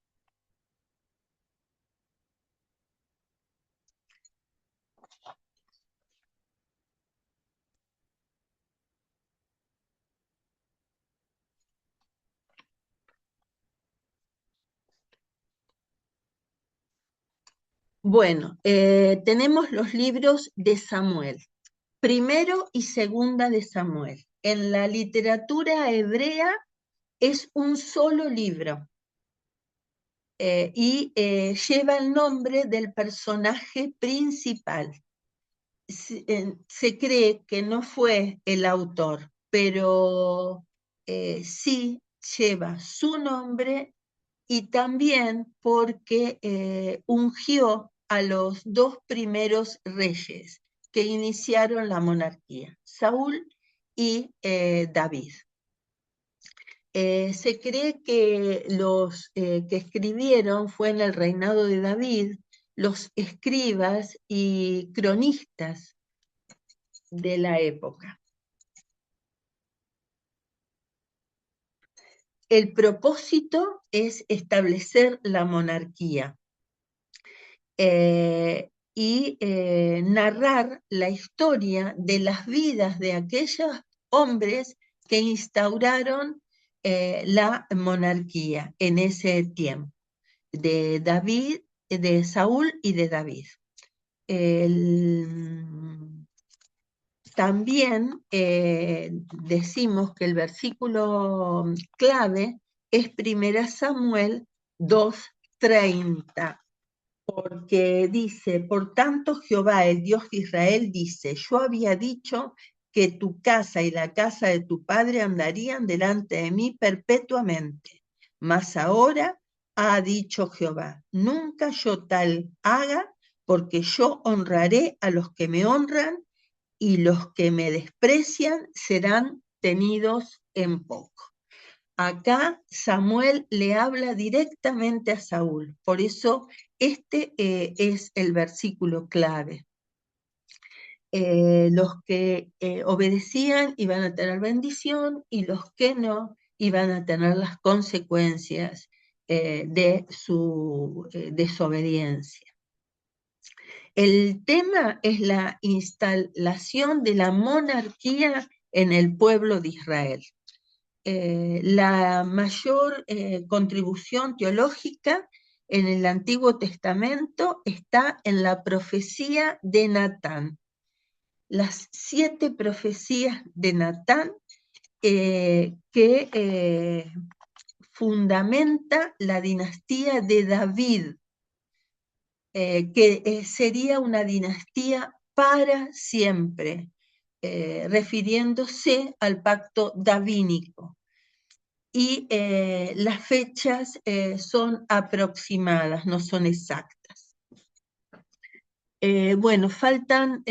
Bueno, tenemos los libros de Samuel, primero y segunda de Samuel. En la literatura hebrea es un solo libro y lleva el nombre del personaje principal. Se cree que no fue el autor, pero sí lleva su nombre y también porque ungió a los dos primeros reyes que iniciaron la monarquía, Saúl y David. Se cree que los que escribieron fue en el reinado de David los escribas y cronistas de la época. El propósito es establecer la monarquía y narrar la historia de las vidas de aquellos hombres que instauraron la monarquía en ese tiempo, de David, de Saúl y de David. También decimos que el versículo clave es 1 Samuel 2:30, porque dice, por tanto Jehová, el Dios de Israel, dice, yo había dicho que tu casa y la casa de tu padre andarían delante de mí perpetuamente, mas ahora ha dicho Jehová, nunca yo tal haga, porque yo honraré a los que me honran y los que me desprecian serán tenidos en poco. Acá Samuel le habla directamente a Saúl, por eso este es el versículo clave. Los que obedecían iban a tener bendición y los que no iban a tener las consecuencias de su desobediencia. El tema es la instalación de la monarquía en el pueblo de Israel. La mayor contribución teológica en el Antiguo Testamento está en la profecía de Natán, las 7 profecías de Natán que fundamenta la dinastía de David, que sería una dinastía para siempre, refiriéndose al pacto davínico. Y las fechas son aproximadas, no son exactas. Bueno, faltan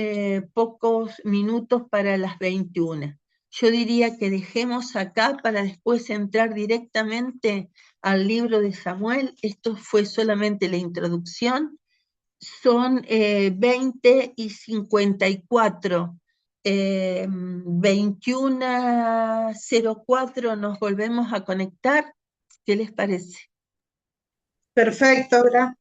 pocos minutos para las 21. Yo diría que dejemos acá para después entrar directamente al libro de Samuel. Esto fue solamente la introducción. Son 20 y 54. 21:04 nos volvemos a conectar. ¿Qué les parece? Perfecto, Bra.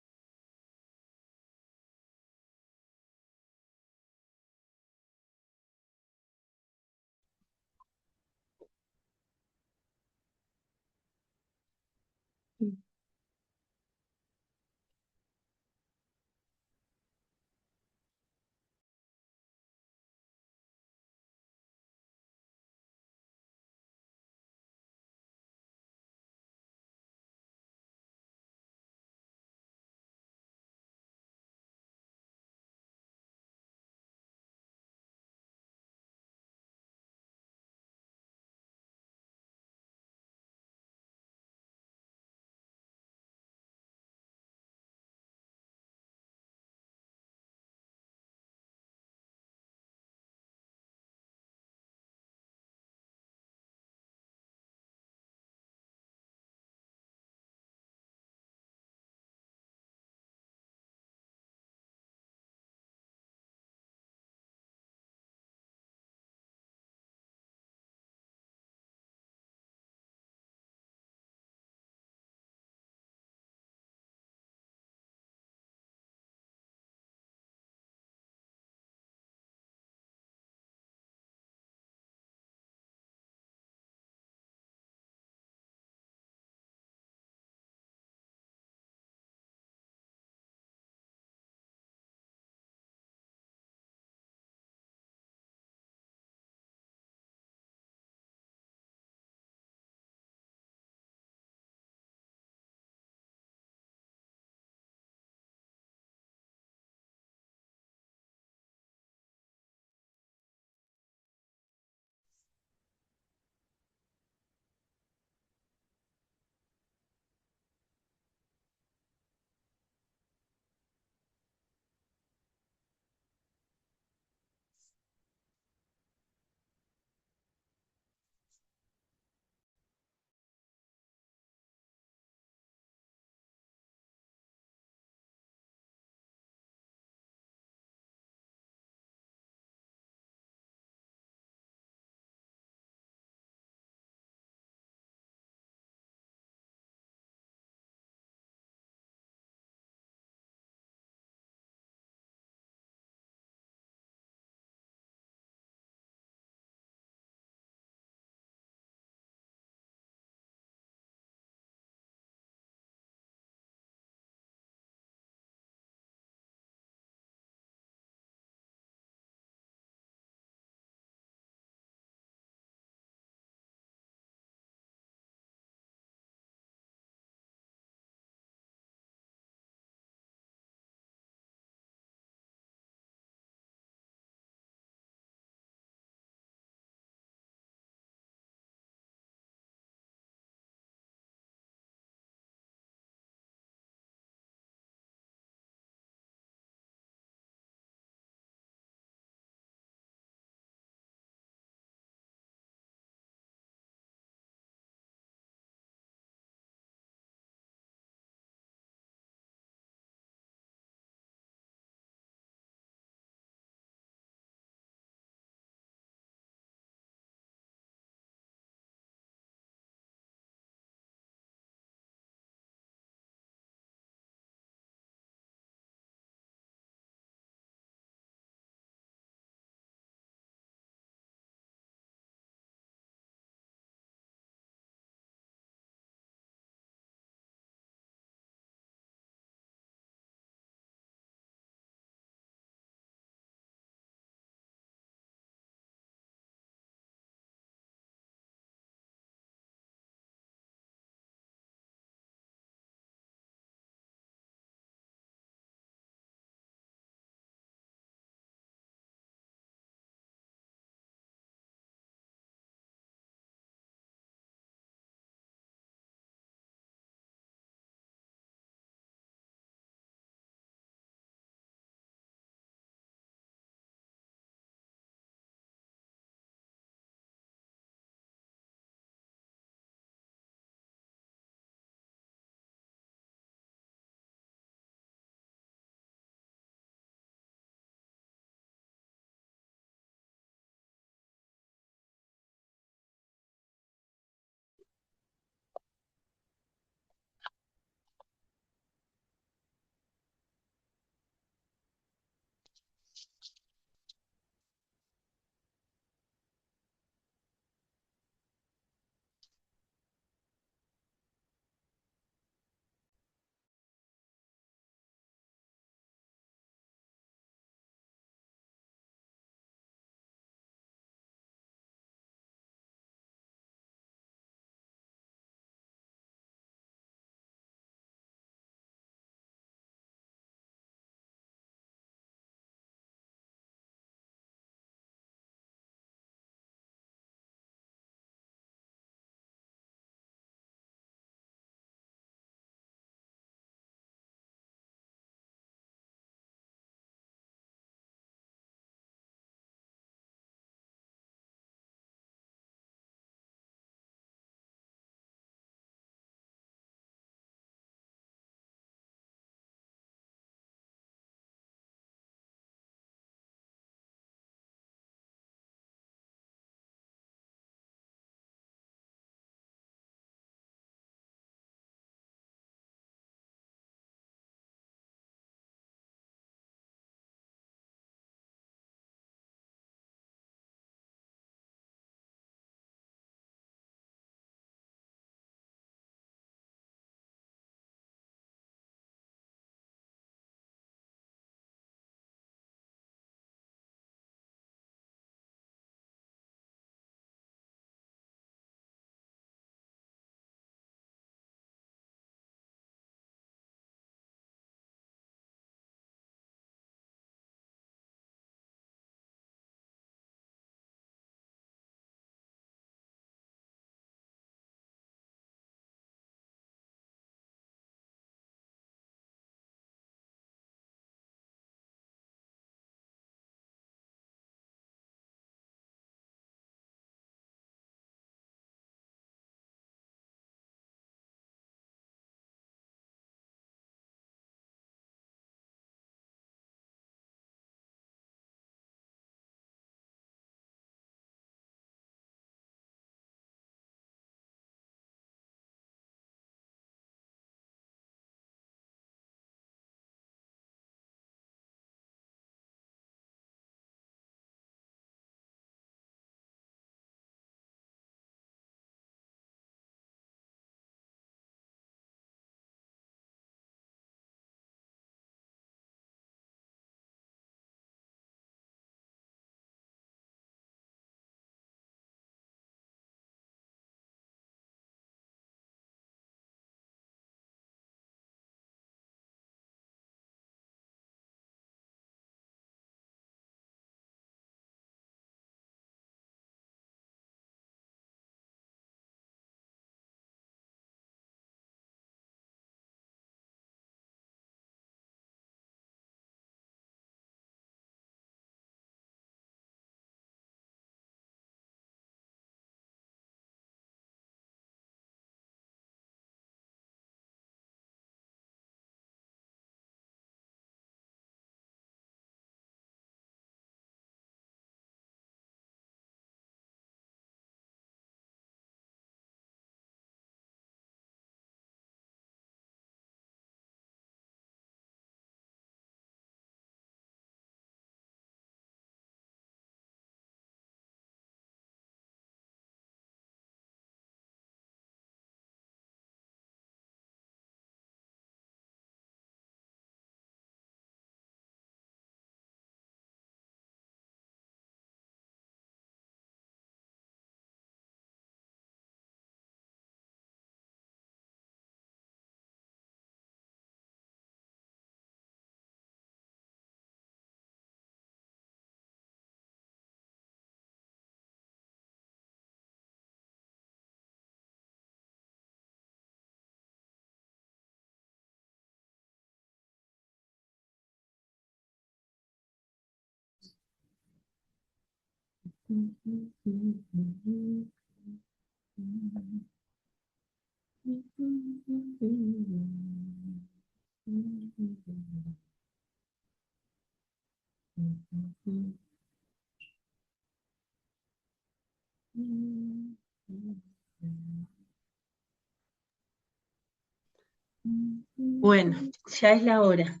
Bueno, ya es la hora.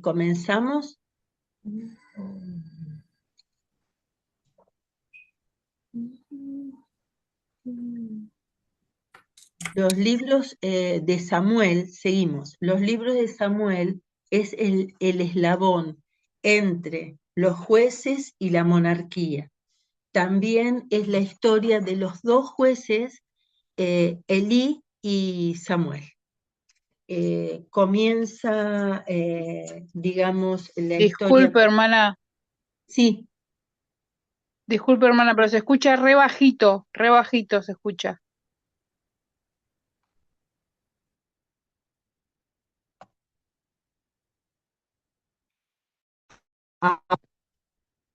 ¿Comenzamos? Los libros de Samuel, seguimos. Los libros de Samuel es el eslabón entre los jueces y la monarquía. También es la historia de los dos jueces, Elí y Samuel. Comienza, digamos, la historia. Disculpe, hermana, Sí, disculpe, hermana, pero se escucha re bajito se escucha.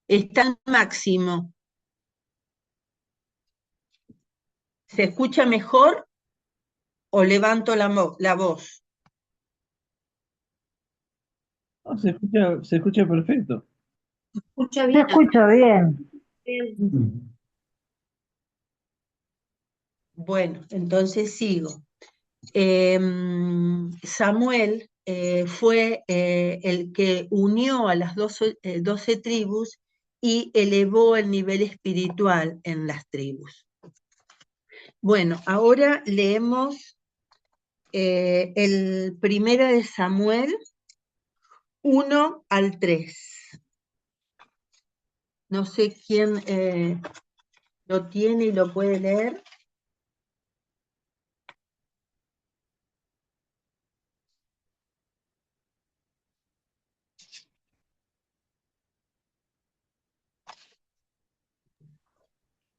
está al máximo. ¿Se escucha mejor o levanto la voz? No, se escucha perfecto. Escucha Se bien. escucha bien. Bueno, entonces sigo. Samuel fue el que unió a las 12 tribus y elevó el nivel espiritual en las tribus. Bueno, ahora leemos el Primera de Samuel 1 al 3. No sé quién lo tiene y lo puede leer.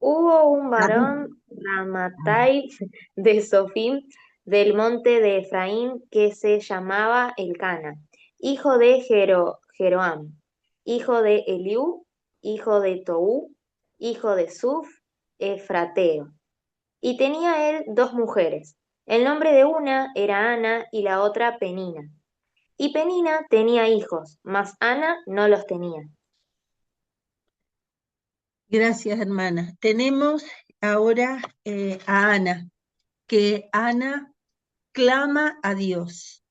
Hubo un varón, Ramatai de Sofim, del monte de Efraín, que se llamaba Elcana, hijo de Jeroam, hijo de Eliú, hijo de Tou, hijo de Suf, Efrateo. Y tenía él 2 mujeres. El nombre de una era Ana y la otra Penina. Y Penina tenía hijos, mas Ana no los tenía. Gracias, hermana. Tenemos ahora a Ana, que Ana clama a Dios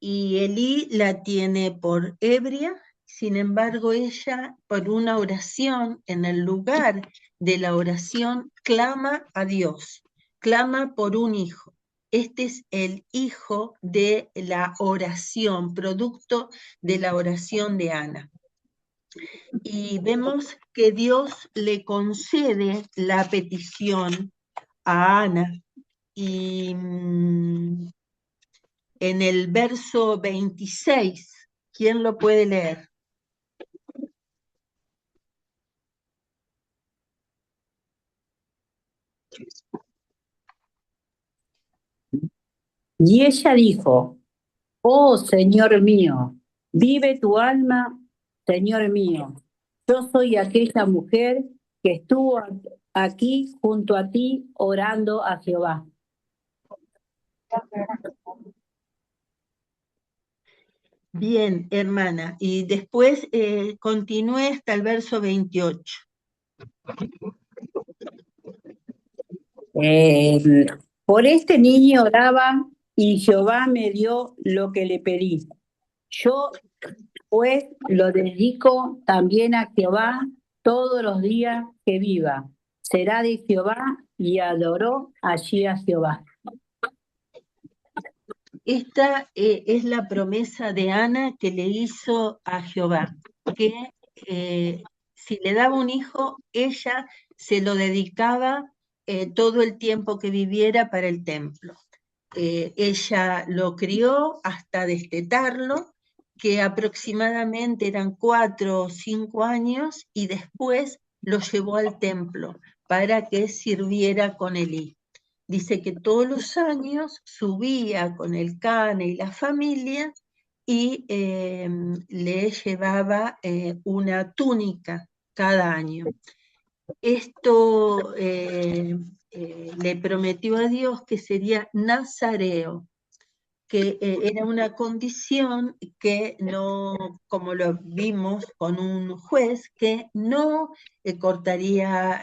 y Elí la tiene por ebria. Sin embargo, ella, por una oración, en el lugar de la oración, clama a Dios, clama por un hijo. Este es el hijo de la oración, producto de la oración de Ana. Y vemos que Dios le concede la petición a Ana. Y en el verso 26, ¿quién lo puede leer? Y ella dijo, oh Señor mío, vive tu alma, Señor mío. Yo soy aquella mujer que estuvo aquí junto a ti orando a Jehová. Bien, hermana. Y después continúe hasta el verso 28. Por este niño oraba y Jehová me dio lo que le pedí. Yo pues lo dedico también a Jehová todos los días que viva. Será de Jehová y adoró allí a Jehová. Esta es la promesa de Ana que le hizo a Jehová, que si le daba un hijo, ella se lo dedicaba todo el tiempo que viviera para el templo. Ella lo crió hasta destetarlo, que aproximadamente eran 4 o 5 años, y después lo llevó al templo para que sirviera con Elí. Dice que todos los años subía con el Cana y la familia y le llevaba una túnica cada año. esto le prometió a Dios que sería nazareo, que era una condición que no, como lo vimos con un juez, que no cortaría,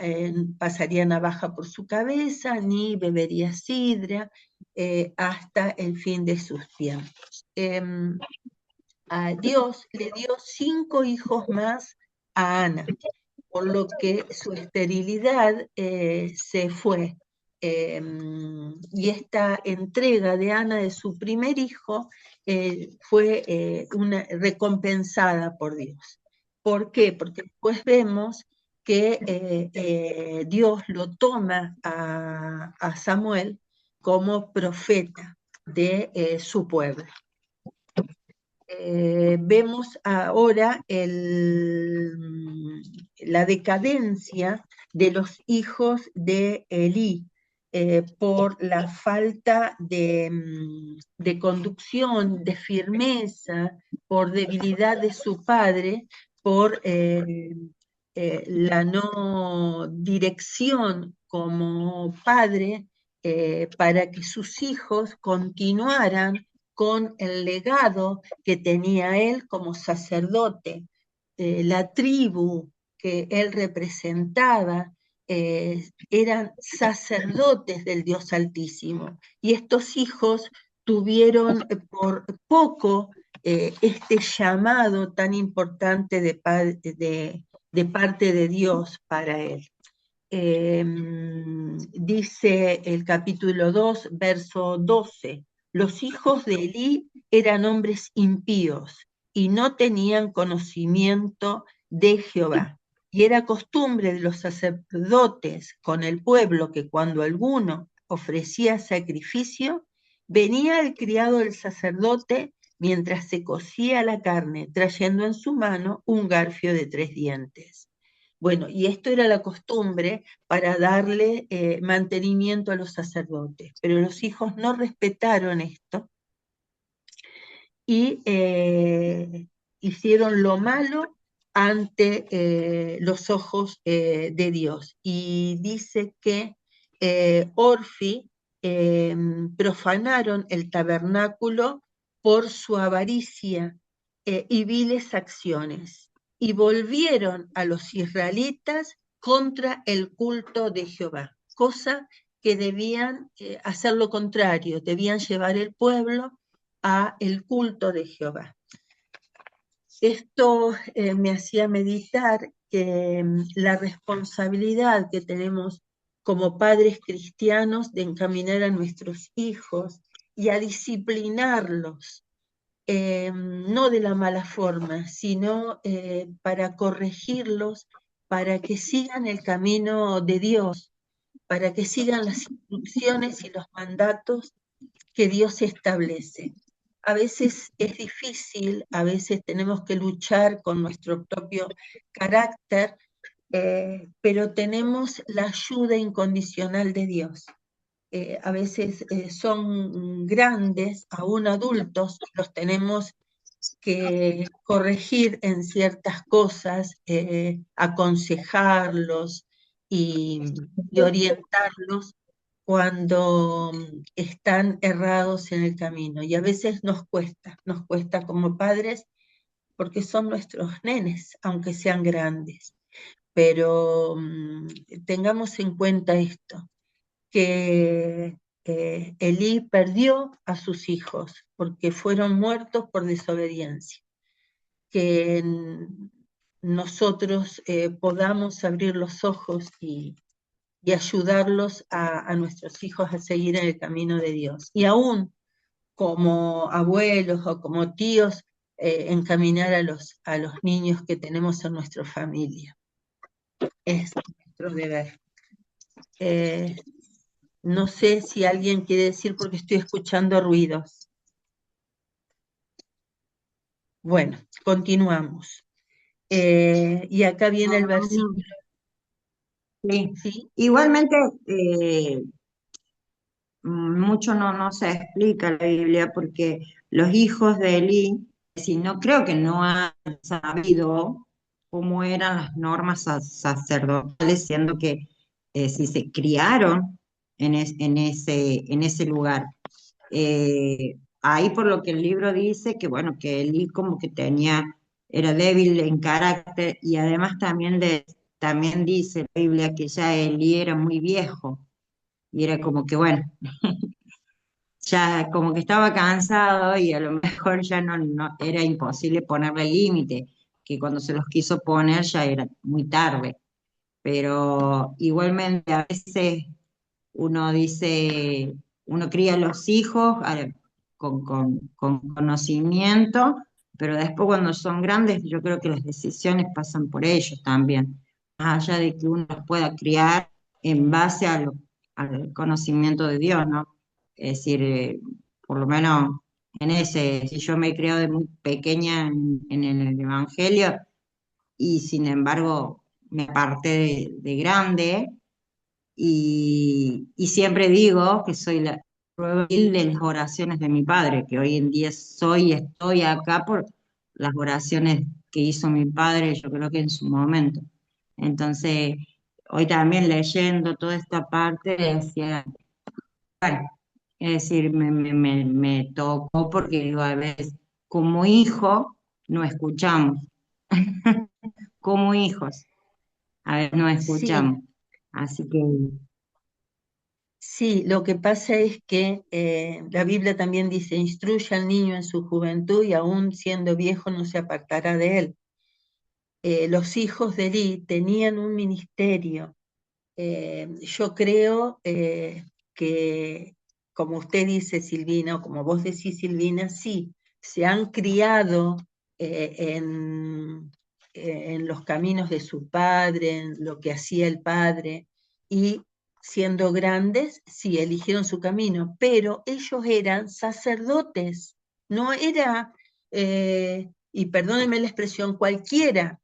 pasaría navaja por su cabeza, ni bebería sidra hasta el fin de sus tiempos. A Dios le dio 5 hijos más a Ana, por lo que su esterilidad se fue. Y esta entrega de Ana de su primer hijo fue recompensada por Dios. ¿Por qué? Porque después vemos que Dios lo toma a Samuel como profeta de su pueblo. Vemos ahora la decadencia de los hijos de Elí por la falta de conducción, de firmeza, por debilidad de su padre, por la no dirección como padre para que sus hijos continuaran con el legado que tenía él como sacerdote, la tribu que él representaba, eran sacerdotes del Dios Altísimo. Y estos hijos tuvieron por poco este llamado tan importante de parte de Dios para él. Dice el capítulo 2, verso 12, los hijos de Elí eran hombres impíos y no tenían conocimiento de Jehová. Y era costumbre de los sacerdotes con el pueblo que cuando alguno ofrecía sacrificio, venía el criado del sacerdote mientras se cocía la carne, trayendo en su mano un garfio de 3 dientes. Bueno, y esto era la costumbre para darle mantenimiento a los sacerdotes, pero los hijos no respetaron esto y hicieron lo malo ante los ojos de Dios. Y dice que Orfi profanaron el tabernáculo por su avaricia y viles acciones, y volvieron a los israelitas contra el culto de Jehová, cosa que debían hacer lo contrario, debían llevar el pueblo a el culto de Jehová. Esto me hacía meditar que la responsabilidad que tenemos como padres cristianos de encaminar a nuestros hijos y a disciplinarlos, no de la mala forma, sino para corregirlos, para que sigan el camino de Dios, para que sigan las instrucciones y los mandatos que Dios establece. A veces es difícil, a veces tenemos que luchar con nuestro propio carácter, pero tenemos la ayuda incondicional de Dios. A veces son grandes, aún adultos, los tenemos que corregir en ciertas cosas, aconsejarlos y orientarlos cuando están errados en el camino. Y a veces nos cuesta como padres, porque son nuestros nenes, aunque sean grandes. Pero tengamos en cuenta esto, que Elí perdió a sus hijos porque fueron muertos por desobediencia. Que nosotros podamos abrir los ojos y ayudarlos a nuestros hijos a seguir en el camino de Dios. Y aún como abuelos o como tíos, encaminar a los niños que tenemos en nuestra familia. Es nuestro deber. No sé si alguien quiere decir porque estoy escuchando ruidos. Bueno, continuamos. Y acá viene el versículo. Sí. ¿Sí? Igualmente, mucho no se explica la Biblia porque los hijos de Elí, si no creo que no han sabido cómo eran las normas sacerdotales, siendo que si se criaron en ese lugar. Ahí por lo que el libro dice, que bueno, que Elí como que era débil en carácter, y además también dice la Biblia que ya Elí era muy viejo, y era como que bueno, ya como que estaba cansado y a lo mejor ya no era imposible ponerle límite, que cuando se los quiso poner ya era muy tarde. Pero igualmente a veces uno dice, uno cría a los hijos con conocimiento, pero después cuando son grandes yo creo que las decisiones pasan por ellos también, más allá de que uno los pueda criar en base al conocimiento de Dios, ¿no? Es decir, por lo menos si yo me he criado de muy pequeña en el Evangelio y sin embargo me aparté de grande, y siempre digo que soy la prueba vil de las oraciones de mi padre, que hoy en día estoy acá por las oraciones que hizo mi padre, yo creo que en su momento. Entonces, hoy también leyendo toda esta parte, decía, bueno, es decir, me tocó porque digo, a veces, como hijo, no escuchamos, como hijos, a veces no Sí, escuchamos. Así que sí, lo que pasa es que la Biblia también dice, instruye al niño en su juventud y aún siendo viejo no se apartará de él. Los hijos de Eli tenían un ministerio. Yo creo que, como usted dice, Silvina, o como vos decís, Silvina, sí, se han criado en los caminos de su padre, en lo que hacía el padre, y siendo grandes, sí, eligieron su camino, pero ellos eran sacerdotes, no era, y perdónenme la expresión, cualquiera.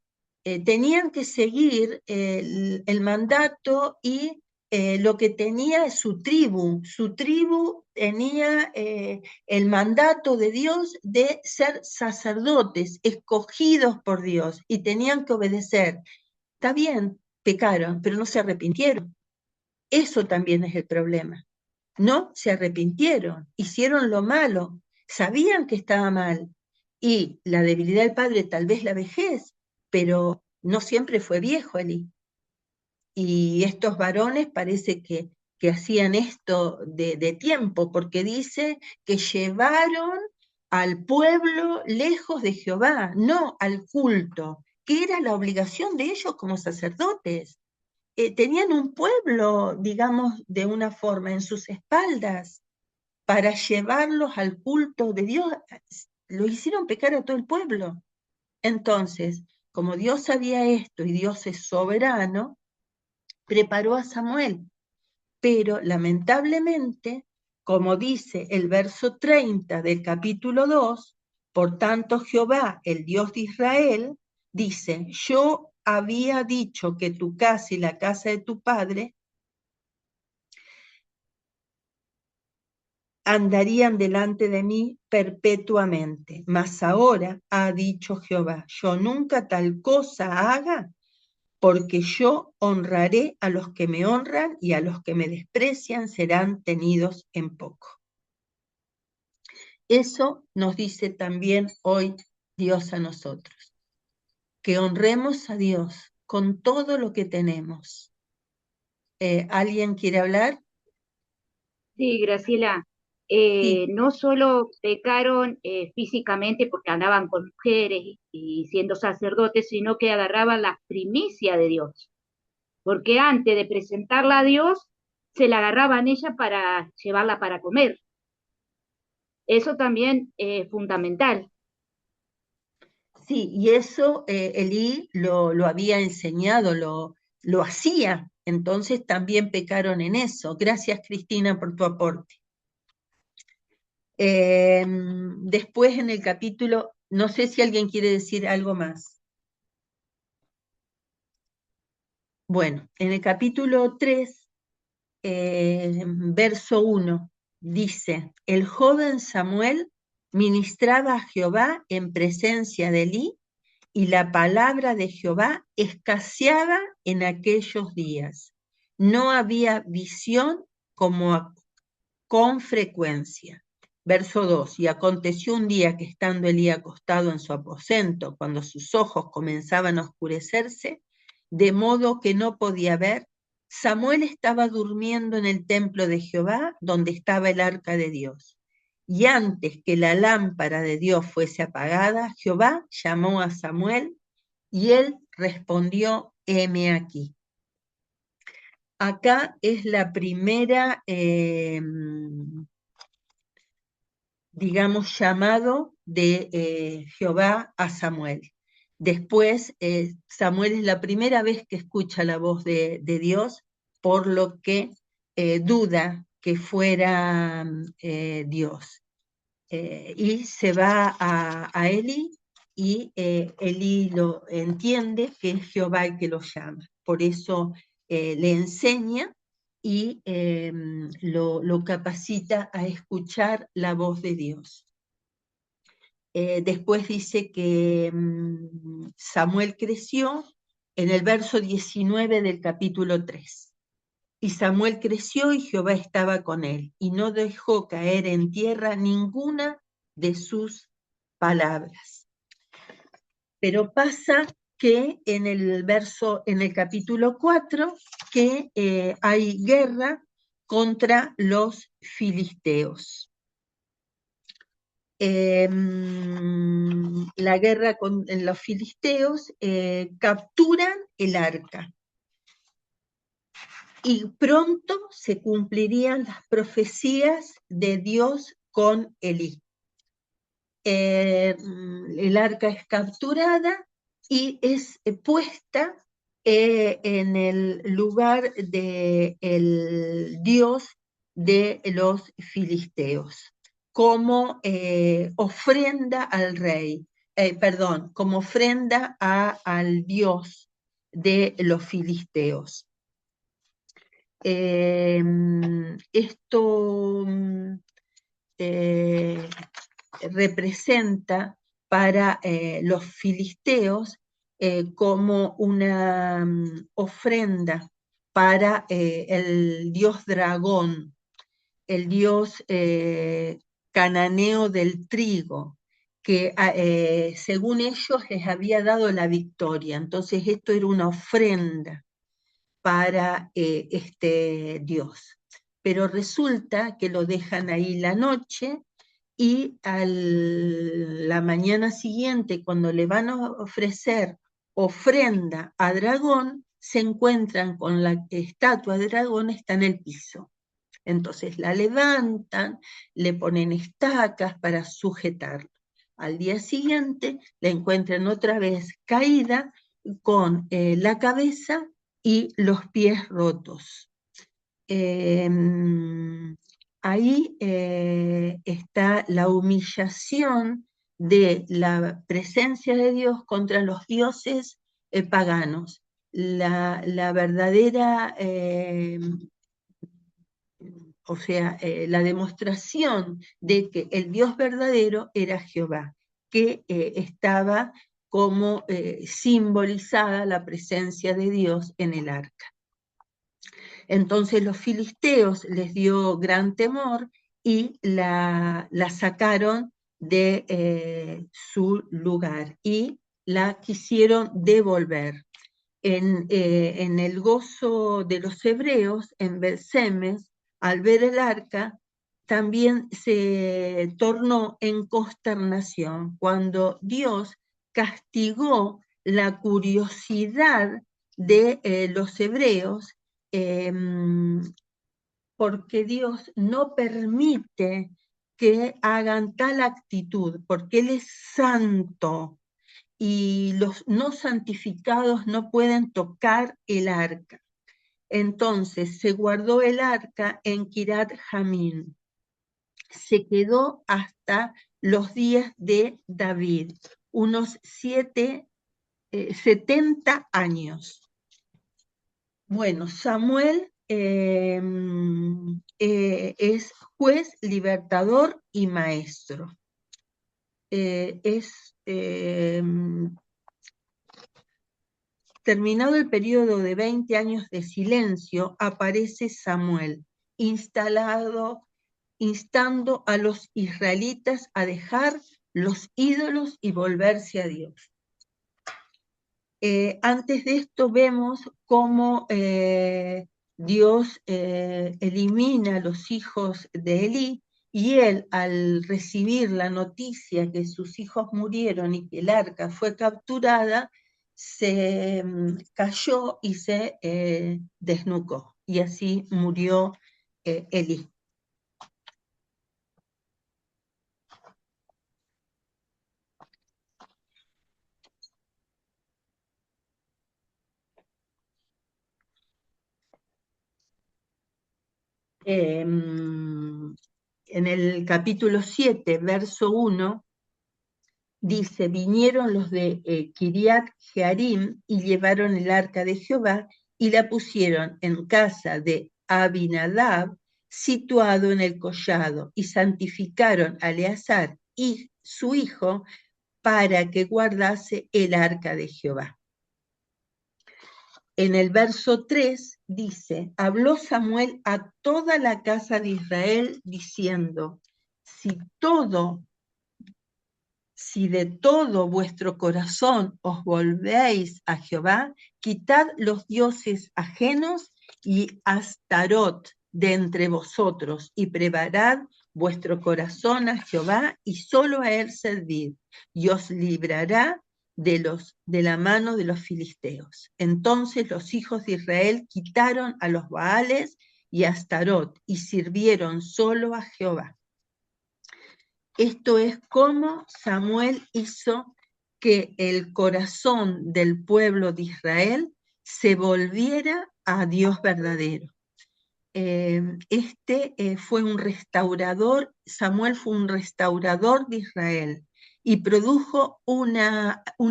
Tenían que seguir el mandato y lo que tenía es su tribu. Su tribu tenía el mandato de Dios de ser sacerdotes, escogidos por Dios, y tenían que obedecer. Está bien, pecaron, pero no se arrepintieron. Eso también es el problema. No se arrepintieron, hicieron lo malo, sabían que estaba mal. Y la debilidad del padre, tal vez la vejez, pero no siempre fue viejo Elí. Y estos varones parece que hacían esto de tiempo, porque dice que llevaron al pueblo lejos de Jehová, no al culto, que era la obligación de ellos como sacerdotes. Tenían un pueblo, digamos, de una forma en sus espaldas para llevarlos al culto de Dios. Lo hicieron pecar a todo el pueblo. Entonces, como Dios sabía esto y Dios es soberano, preparó a Samuel. Pero lamentablemente, como dice el verso 30 del capítulo 2, por tanto Jehová, el Dios de Israel, dice, yo había dicho que tu casa y la casa de tu padre andarían delante de mí perpetuamente. Mas ahora ha dicho Jehová, yo nunca tal cosa haga, porque yo honraré a los que me honran y a los que me desprecian serán tenidos en poco. Eso nos dice también hoy Dios a nosotros, que honremos a Dios con todo lo que tenemos. ¿Alguien quiere hablar? Sí, Graciela, Sí, no solo pecaron físicamente porque andaban con mujeres y siendo sacerdotes, sino que agarraban la primicia de Dios, porque antes de presentarla a Dios, se la agarraban ella para llevarla para comer. Eso también es fundamental. sí, y eso Elí lo había enseñado, lo hacía, entonces también pecaron en eso. Gracias, Cristina, por tu aporte. Después en el capítulo, no sé si alguien quiere decir algo más. Bueno, en el capítulo 3, verso 1, dice, el joven Samuel ministraba a Jehová en presencia de Elí y la palabra de Jehová escaseaba en aquellos días. No había visión con frecuencia. Verso 2, y aconteció un día que estando Elías acostado en su aposento, cuando sus ojos comenzaban a oscurecerse, de modo que no podía ver, Samuel estaba durmiendo en el templo de Jehová, donde estaba el arca de Dios. Y antes que la lámpara de Dios fuese apagada, Jehová llamó a Samuel, y él respondió, heme aquí. Acá es la primera, digamos, llamado de Jehová a Samuel. Después, Samuel es la primera vez que escucha la voz de Dios, por lo que duda que fuera Dios. Y se va a Eli, y Eli lo entiende que es Jehová el que lo llama. Por eso le enseña y lo capacita a escuchar la voz de Dios. Después dice que Samuel creció en el verso 19 del capítulo 3. Y Samuel creció y Jehová estaba con él, y no dejó caer en tierra ninguna de sus palabras. Pero pasa que en el capítulo 4, que hay guerra contra los filisteos. La guerra con los filisteos, capturan el arca. Y pronto se cumplirían las profecías de Dios con Elí. El arca es capturada y es puesta en el lugar del Dios de los filisteos, como ofrenda al rey, como ofrenda al Dios de los filisteos. Esto representa para los filisteos como una ofrenda para el dios dragón, el dios cananeo del trigo, que según ellos les había dado la victoria. Entonces esto era una ofrenda para este Dios. Pero resulta que lo dejan ahí la noche, y la mañana siguiente, cuando le van a ofrecer ofrenda a dragón, se encuentran con la estatua de dragón, está en el piso. Entonces la levantan, le ponen estacas para sujetarla. Al día siguiente la encuentran otra vez caída, con la cabeza y los pies rotos. Ahí está la humillación de la presencia de Dios contra los dioses paganos. La verdadera, la demostración de que el Dios verdadero era Jehová, que estaba como simbolizada la presencia de Dios en el arca. Entonces los filisteos les dio gran temor y la sacaron de su lugar y la quisieron devolver. En el gozo de los hebreos, en Bet-Semes, al ver el arca, también se tornó en consternación cuando Dios castigó la curiosidad de los hebreos, porque Dios no permite que hagan tal actitud, porque Él es santo y los no santificados no pueden tocar el arca. Entonces se guardó el arca en Kirat Jamín. Se quedó hasta los días de David, unos 70 años. Bueno, Samuel es juez, libertador y maestro. terminado el periodo de 20 años de silencio, aparece Samuel, instando a los israelitas a dejar los ídolos y volverse a Dios. Antes de esto vemos cómo Dios elimina a los hijos de Elí, y él, al recibir la noticia que sus hijos murieron y que el arca fue capturada, se cayó y se desnucó, y así murió Elí. En el capítulo 7, verso 1, dice: vinieron los de Kiriat Jearim y llevaron el arca de Jehová y la pusieron en casa de Abinadab, situado en el collado, y santificaron a Eleazar y su hijo para que guardase el arca de Jehová. En el verso 3 dice: habló Samuel a toda la casa de Israel diciendo: si de todo vuestro corazón os volvéis a Jehová, quitad los dioses ajenos y Astarot de entre vosotros, y preparad vuestro corazón a Jehová, y solo a él servid, y os librará de la mano de los filisteos. Entonces los hijos de Israel quitaron a los Baales y a Astarot, y sirvieron solo a Jehová. Esto es cómo Samuel hizo que el corazón del pueblo de Israel se volviera a Dios verdadero. Fue un restaurador, Samuel fue un restaurador de Israel y produjo un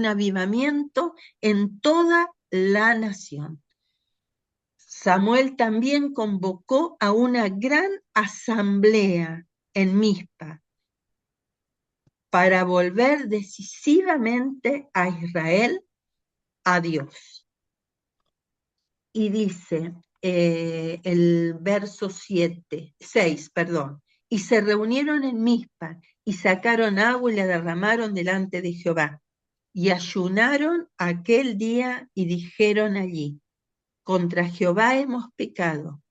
avivamiento en toda la nación. Samuel también convocó a una gran asamblea en Mizpa para volver decisivamente a Israel a Dios. Y dice el verso 6, y se reunieron en Mizpa y sacaron agua y la derramaron delante de Jehová. Y ayunaron aquel día y dijeron allí: contra Jehová hemos pecado.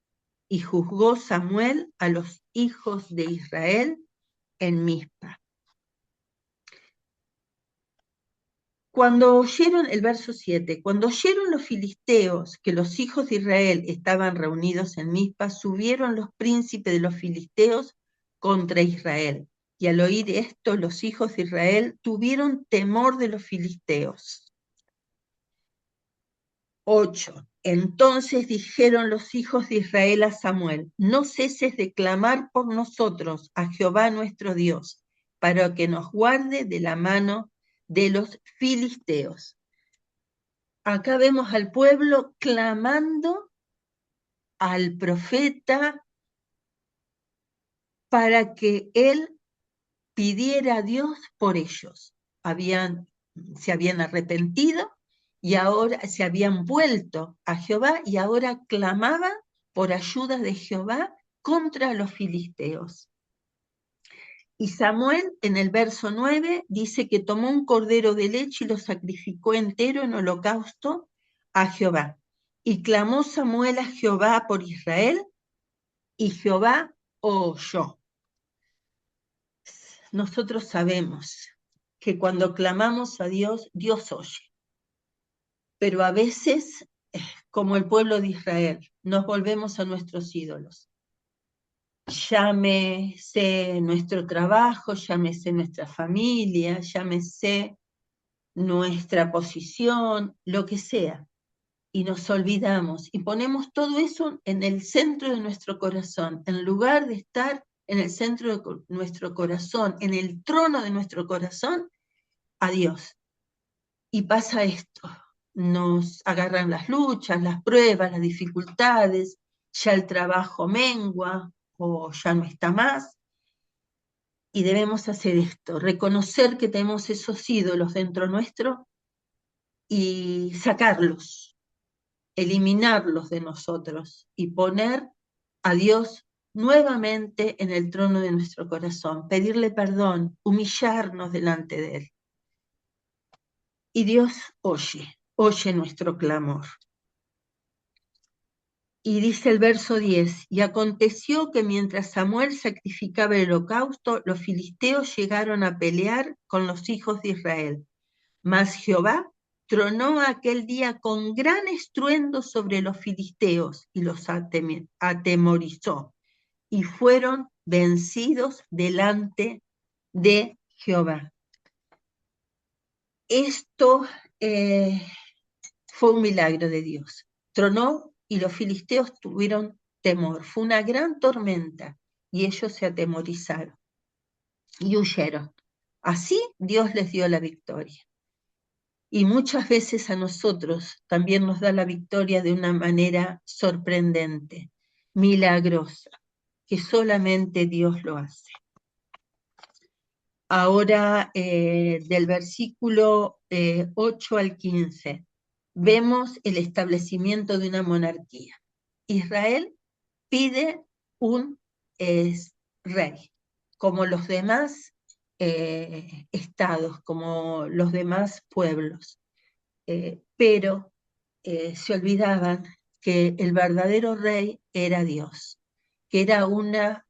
Y juzgó Samuel a los hijos de Israel en Mizpa. Cuando oyeron, el verso 7, cuando oyeron los filisteos que los hijos de Israel estaban reunidos en Mizpa, subieron los príncipes de los filisteos contra Israel. Y al oír esto, los hijos de Israel tuvieron temor de los filisteos. 8. Entonces dijeron los hijos de Israel a Samuel: no ceses de clamar por nosotros a Jehová nuestro Dios, para que nos guarde de la mano de los filisteos. Acá vemos al pueblo clamando al profeta para que él pidiera a Dios por ellos. Se habían arrepentido y ahora se habían vuelto a Jehová y ahora clamaban por ayuda de Jehová contra los filisteos. Y Samuel, en el verso 9, dice que tomó un cordero de leche y lo sacrificó entero en holocausto a Jehová. Y clamó Samuel a Jehová por Israel, y Jehová oyó. Nosotros sabemos que cuando clamamos a Dios, Dios oye. Pero a veces, como el pueblo de Israel, nos volvemos a nuestros ídolos. Llámese nuestro trabajo, llámese nuestra familia, llámese nuestra posición, lo que sea. Y nos olvidamos y ponemos todo eso en el centro de nuestro corazón, en lugar de estar en el centro de nuestro corazón, en el trono de nuestro corazón, a Dios. Y pasa esto, nos agarran las luchas, las pruebas, las dificultades, ya el trabajo mengua, o ya no está más, y debemos hacer esto, reconocer que tenemos esos ídolos dentro nuestro y sacarlos, eliminarlos de nosotros y poner a Dios nuevamente en el trono de nuestro corazón, pedirle perdón, humillarnos delante de Él. Y Dios oye nuestro clamor. Y dice el verso 10, y aconteció que mientras Samuel sacrificaba el holocausto, los filisteos llegaron a pelear con los hijos de Israel. Mas Jehová tronó aquel día con gran estruendo sobre los filisteos y los atemorizó, y fueron vencidos delante de Jehová. Esto fue un milagro de Dios. Tronó y los filisteos tuvieron temor. Fue una gran tormenta y ellos se atemorizaron y huyeron. Así Dios les dio la victoria. Y muchas veces a nosotros también nos da la victoria de una manera sorprendente, milagrosa, que solamente Dios lo hace. Ahora, del versículo 8 al 15, vemos el establecimiento de una monarquía. Israel pide un rey, como los demás estados, como los demás pueblos, pero se olvidaban que el verdadero rey era Dios, que era una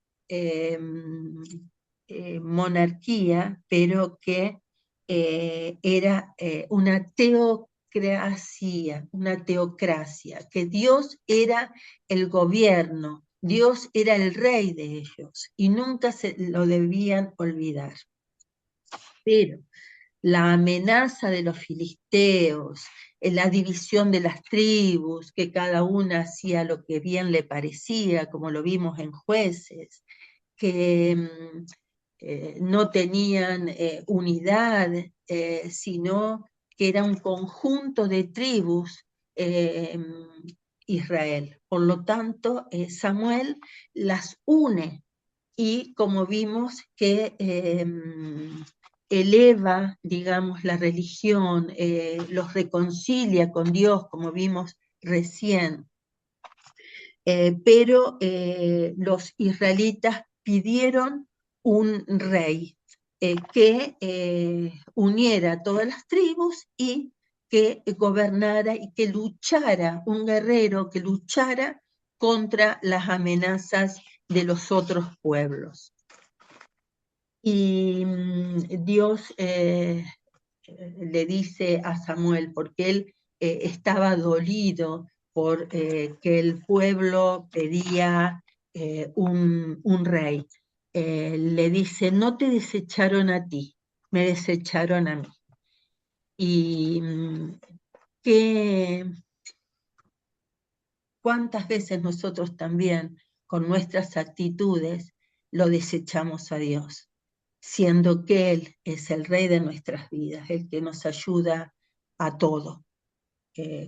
monarquía, pero que era una teocracia, que Dios era el gobierno, Dios era el rey de ellos y nunca se lo debían olvidar. Pero la amenaza de los filisteos, la división de las tribus, que cada una hacía lo que bien le parecía, como lo vimos en Jueces, que no tenían unidad, sino que era un conjunto de tribus Israel. Por lo tanto, Samuel las une y como vimos que eleva, digamos, la religión, los reconcilia con Dios, como vimos recién. Pero los israelitas pidieron un rey que uniera a todas las tribus y que gobernara y que luchara, un guerrero que luchara contra las amenazas de los otros pueblos. Y Dios le dice a Samuel, porque él estaba dolido por que el pueblo pedía un rey. Le dice, no te desecharon a ti, me desecharon a mí. Y cuántas veces nosotros también, con nuestras actitudes, lo desechamos a Dios, siendo que Él es el Rey de nuestras vidas, el que nos ayuda a todo.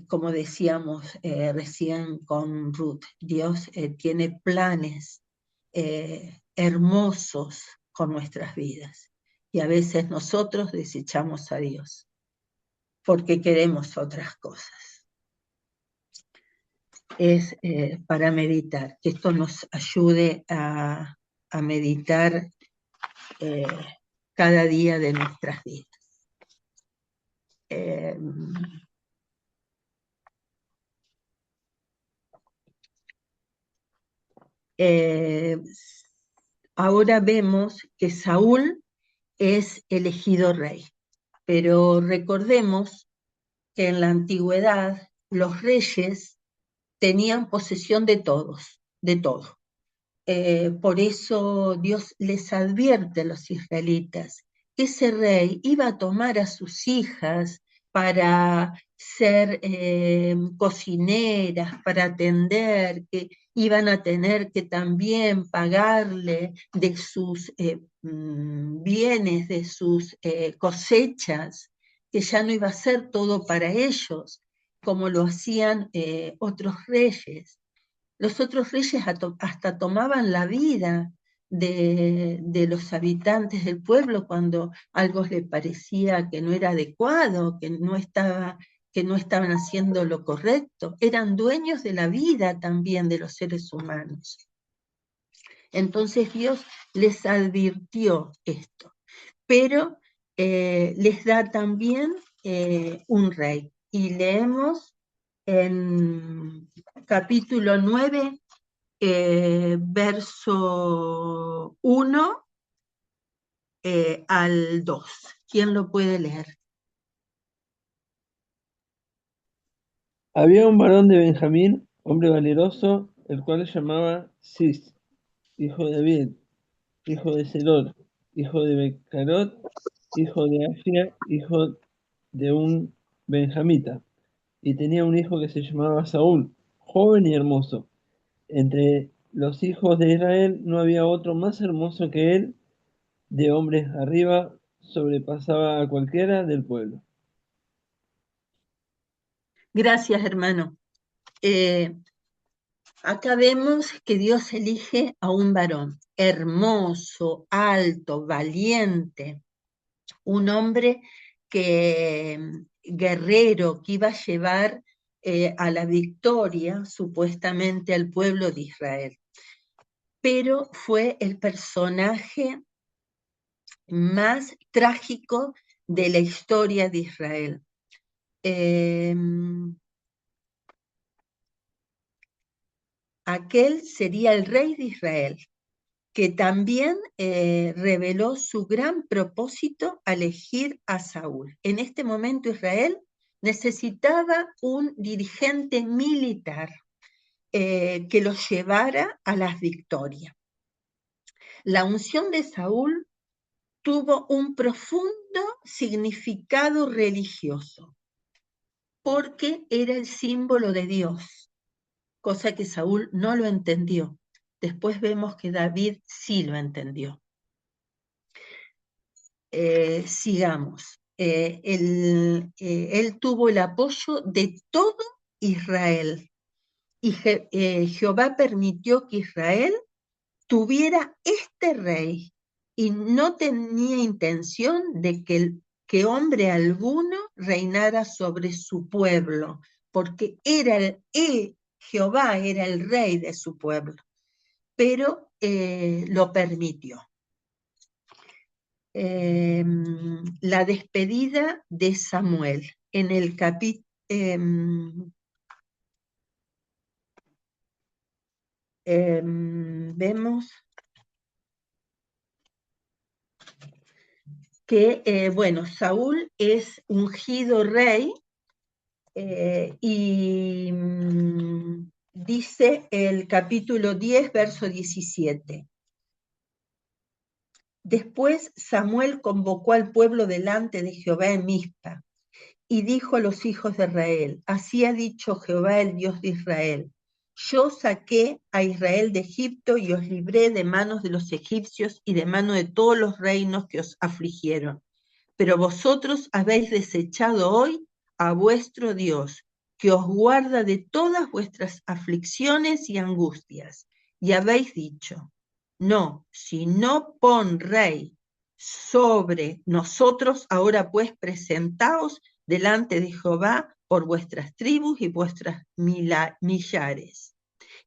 Como decíamos recién con Ruth, Dios tiene planes hermosos con nuestras vidas. Y a veces nosotros desechamos a Dios porque queremos otras cosas. Es para meditar, que esto nos ayude a meditar cada día de nuestras vidas. Ahora vemos que Saúl es elegido rey, pero recordemos que en la antigüedad los reyes tenían posesión de todo. Por eso Dios les advierte a los israelitas que ese rey iba a tomar a sus hijas para ser cocineras, para atender, que iban a tener que también pagarle de sus bienes, de sus cosechas, que ya no iba a ser todo para ellos, como lo hacían otros reyes. Los otros reyes hasta tomaban la vida de los habitantes del pueblo cuando algo les parecía que no era adecuado, que no estaba que no estaban haciendo lo correcto, eran dueños de la vida también de los seres humanos. Entonces Dios les advirtió esto, pero les da también un rey. Y leemos en capítulo 9, verso 1 al 2. ¿Quién lo puede leer? Había un varón de Benjamín, hombre valeroso, el cual se llamaba Cis, hijo de David, hijo de Selor, hijo de Becarot, hijo de Afia, hijo de un benjamita, y tenía un hijo que se llamaba Saúl, joven y hermoso. Entre los hijos de Israel no había otro más hermoso que él, de hombres arriba sobrepasaba a cualquiera del pueblo. Gracias, hermano. Acá vemos que Dios elige a un varón hermoso, alto, valiente, un hombre guerrero, que iba a llevar a la victoria, supuestamente, al pueblo de Israel. Pero fue el personaje más trágico de la historia de Israel. Aquel sería el rey de Israel, que también reveló su gran propósito al elegir a Saúl. En este momento Israel necesitaba un dirigente militar que lo llevara a las victorias. La unción de Saúl tuvo un profundo significado religioso, porque era el símbolo de Dios, cosa que Saúl no lo entendió. Después vemos que David sí lo entendió. Sigamos. Él tuvo el apoyo de todo Israel, y Jehová permitió que Israel tuviera este rey, y no tenía intención de que hombre alguno reinara sobre su pueblo, porque Jehová era el rey de su pueblo, pero lo permitió. La despedida de Samuel. En el capítulo vemos que, bueno, Saúl es ungido rey y dice el capítulo 10, verso 17. Después Samuel convocó al pueblo delante de Jehová en Mizpa, y dijo a los hijos de Israel: así ha dicho Jehová, el Dios de Israel: yo saqué a Israel de Egipto y os libré de manos de los egipcios y de mano de todos los reinos que os afligieron. Pero vosotros habéis desechado hoy a vuestro Dios, que os guarda de todas vuestras aflicciones y angustias, y habéis dicho: no, si no pon rey sobre nosotros, ahora pues presentaos delante de Jehová por vuestras tribus y vuestras millares.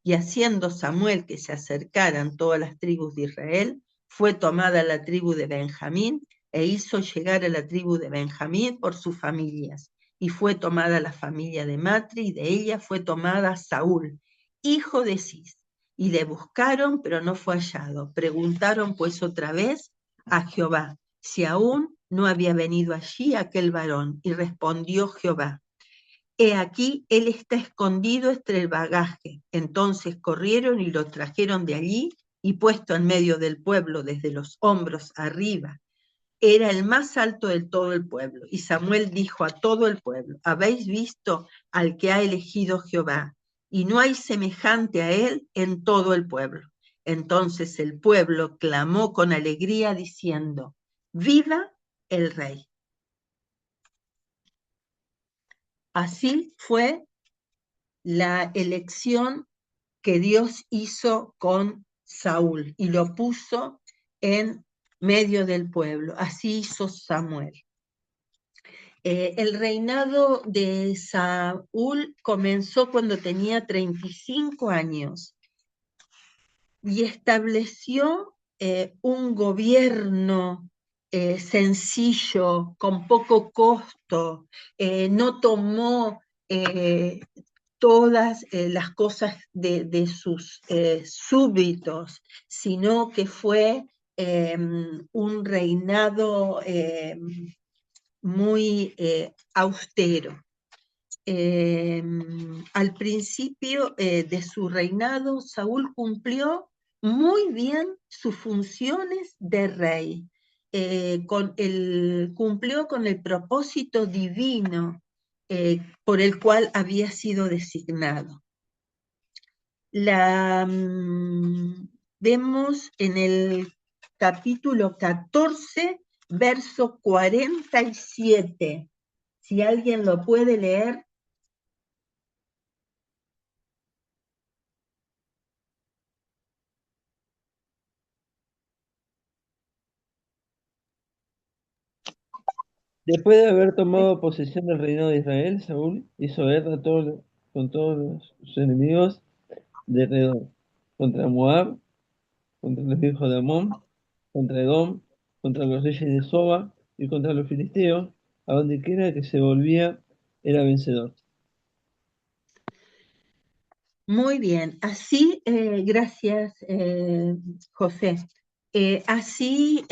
Y haciendo Samuel que se acercaran todas las tribus de Israel, fue tomada la tribu de Benjamín, e hizo llegar a la tribu de Benjamín por sus familias. Y fue tomada la familia de Matri, y de ella fue tomada Saúl, hijo de Cis. Y le buscaron, pero no fue hallado. Preguntaron pues otra vez a Jehová si aún no había venido allí aquel varón. Y respondió Jehová: he aquí, él está escondido entre el bagaje. Entonces corrieron y lo trajeron de allí, y puesto en medio del pueblo desde los hombros arriba, era el más alto de todo el pueblo. Y Samuel dijo a todo el pueblo: habéis visto al que ha elegido Jehová, y no hay semejante a él en todo el pueblo. Entonces el pueblo clamó con alegría diciendo: viva el rey. Así fue la elección que Dios hizo con Saúl y lo puso en medio del pueblo. Así hizo Samuel. El reinado de Saúl comenzó cuando tenía 35 años y estableció un gobierno sencillo, con poco costo, no tomó todas las cosas de sus súbditos, sino que fue un reinado muy austero. Al principio de su reinado, Saúl cumplió muy bien sus funciones de rey. Cumplió con el propósito divino por el cual había sido designado. Vemos en el capítulo 14, verso 47. Si alguien lo puede leer. Después de haber tomado posesión del reino de Israel, Saúl hizo guerra con todos sus enemigos de alrededor, contra Moab, contra los hijos de Amón, contra Edom, contra los reyes de Soba y contra los filisteos, a donde quiera que se volvía era vencedor. Muy bien, así, gracias José. Así,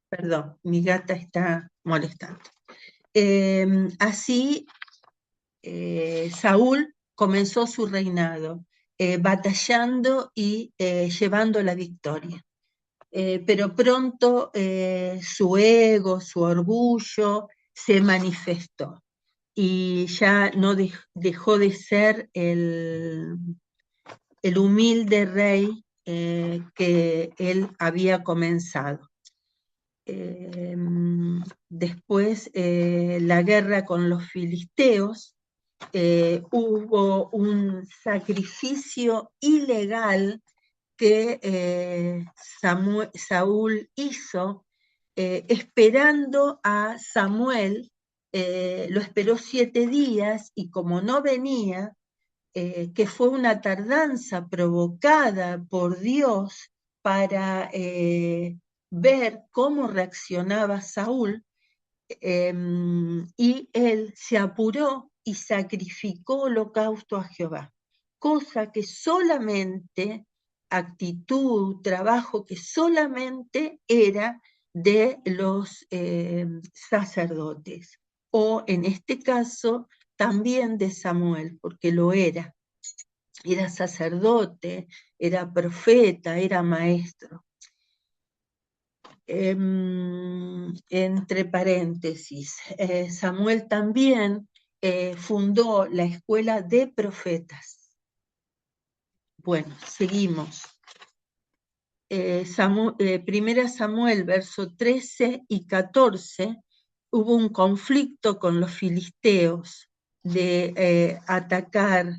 perdón, mi gata está molestando. Así, Saúl comenzó su reinado, batallando y llevando la victoria. Pero pronto su ego, su orgullo se manifestó y ya no dejó de ser el humilde rey que él había comenzado. Después, la guerra con los filisteos, hubo un sacrificio ilegal que Saúl hizo, esperando a Samuel. Lo esperó 7 días y como no venía, que fue una tardanza provocada por Dios para ver cómo reaccionaba Saúl, y él se apuró y sacrificó holocausto a Jehová, cosa que solamente, actitud, trabajo que solamente era de los sacerdotes, o en este caso también de Samuel, porque lo era sacerdote, era profeta, era maestro. Entre paréntesis, Samuel también fundó la escuela de profetas. Bueno, seguimos. Primera Samuel, verso 13 y 14, hubo un conflicto con los filisteos de atacar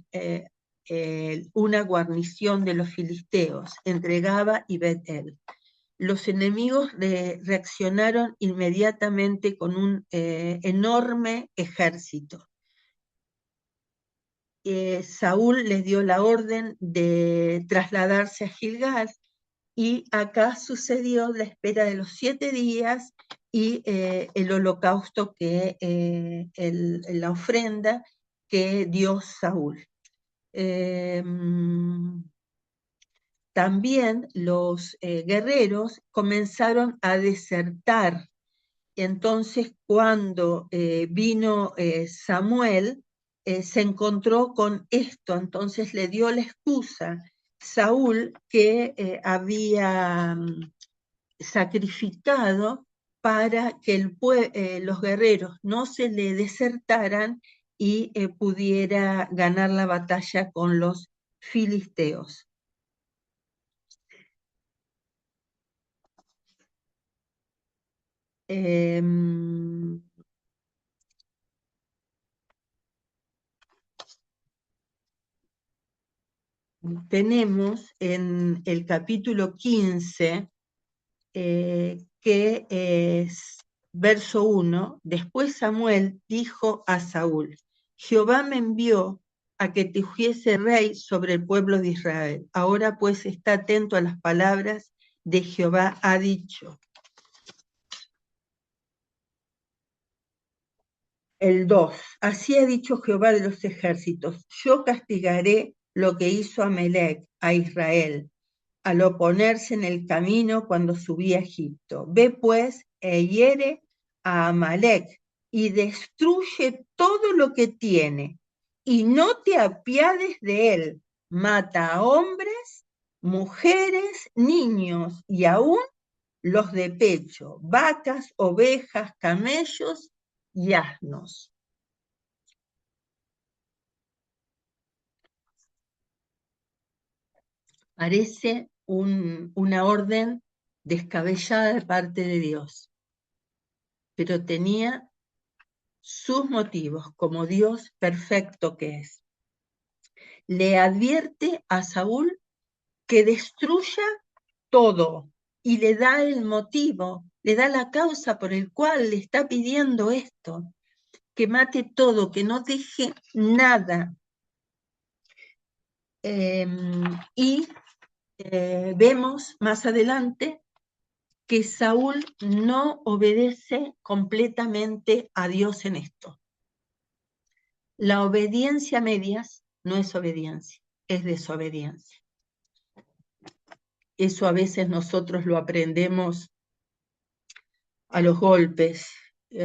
una guarnición de los filisteos entre Gaba y Bet-el. Los enemigos reaccionaron inmediatamente con un enorme ejército. Saúl les dio la orden de trasladarse a Gilgal, y acá sucedió la espera de los 7 días y el holocausto, la ofrenda que dio Saúl. También los guerreros comenzaron a desertar. Entonces, cuando vino Samuel, se encontró con esto, entonces le dio la excusa Saúl que había sacrificado para que los guerreros no se le desertaran y pudiera ganar la batalla con los filisteos. Tenemos en el capítulo 15 que verso 1, después Samuel dijo a Saúl, Jehová me envió a que te ungiese rey sobre el pueblo de Israel. Ahora pues está atento a las palabras de Jehová ha dicho. El 2, así ha dicho Jehová de los ejércitos, yo castigaré lo que hizo Amalec a Israel, al oponerse en el camino cuando subí a Egipto. Ve pues e hiere a Amalec y destruye todo lo que tiene, y no te apiades de él. Mata a hombres, mujeres, niños y aún los de pecho, vacas, ovejas, camellos y asnos. Parece una orden descabellada de parte de Dios, pero tenía sus motivos como Dios perfecto que es. Le advierte a Saúl que destruya todo y le da el motivo, le da la causa por el cual le está pidiendo esto, que mate todo, que no deje nada. Vemos más adelante que Saúl no obedece completamente a Dios en esto. La obediencia a medias no es obediencia, es desobediencia. Eso a veces nosotros lo aprendemos a los golpes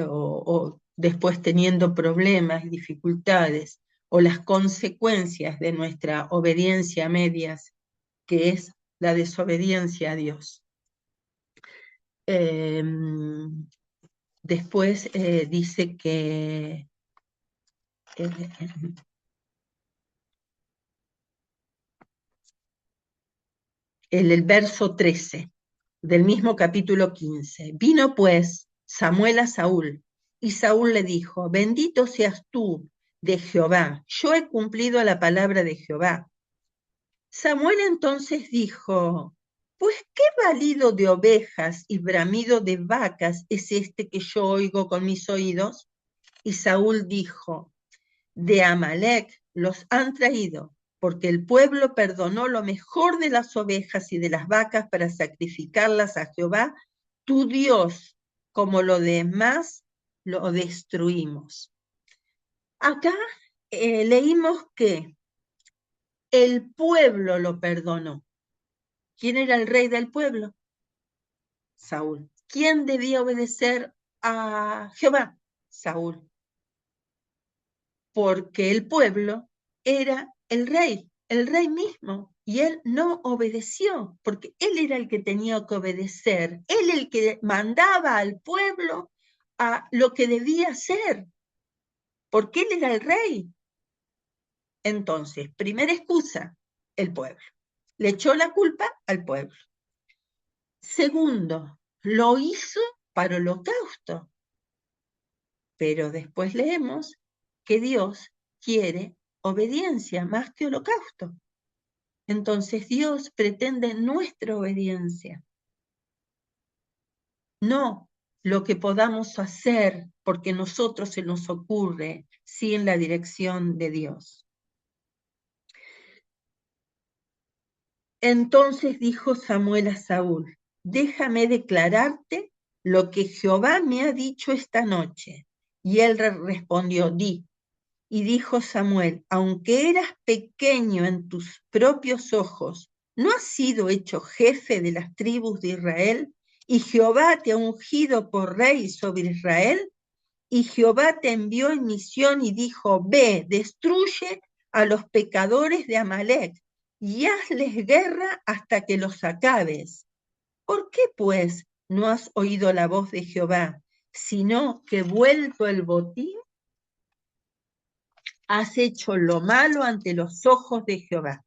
o después teniendo problemas y dificultades o las consecuencias de nuestra obediencia a medias, que es la desobediencia a Dios. Después dice que el verso 13 del mismo capítulo 15. Vino pues Samuel a Saúl, y Saúl le dijo, bendito seas tú de Jehová, yo he cumplido la palabra de Jehová. Samuel entonces dijo, pues qué balido de ovejas y bramido de vacas es este que yo oigo con mis oídos. Y Saúl dijo, de Amalec los han traído, porque el pueblo perdonó lo mejor de las ovejas y de las vacas para sacrificarlas a Jehová, tu Dios, como lo demás lo destruimos. Acá leímos que el pueblo lo perdonó. ¿Quién era el rey del pueblo? Saúl. ¿Quién debía obedecer a Jehová? Saúl. Porque el pueblo era el rey mismo, y él no obedeció, porque él era el que tenía que obedecer, él el que mandaba al pueblo a lo que debía hacer, porque él era el rey. Entonces, primera excusa, el pueblo. Le echó la culpa al pueblo. Segundo, lo hizo para holocausto, pero después leemos que Dios quiere obediencia más que holocausto. Entonces Dios pretende nuestra obediencia, no lo que podamos hacer porque nosotros se nos ocurre, sin la dirección de Dios. Entonces dijo Samuel a Saúl, déjame declararte lo que Jehová me ha dicho esta noche. Y él respondió, di. Y dijo Samuel, aunque eras pequeño en tus propios ojos, ¿no has sido hecho jefe de las tribus de Israel? Y Jehová te ha ungido por rey sobre Israel. Y Jehová te envió en misión y dijo, ve, destruye a los pecadores de Amalec y hazles guerra hasta que los acabes. ¿Por qué, pues, no has oído la voz de Jehová, sino que vuelto el botín? Has hecho lo malo ante los ojos de Jehová.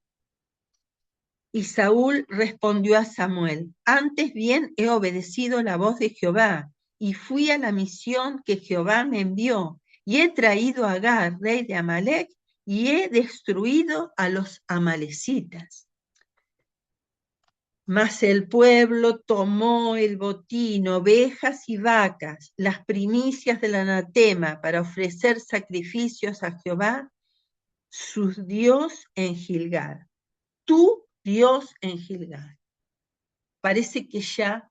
Y Saúl respondió a Samuel, antes bien he obedecido la voz de Jehová, y fui a la misión que Jehová me envió, y he traído a Agar, rey de Amalec, y he destruido a los amalecitas. Mas el pueblo tomó el botín, ovejas y vacas, las primicias del anatema, para ofrecer sacrificios a Jehová, su Dios en Gilgal. Tu Dios en Gilgal. Parece que ya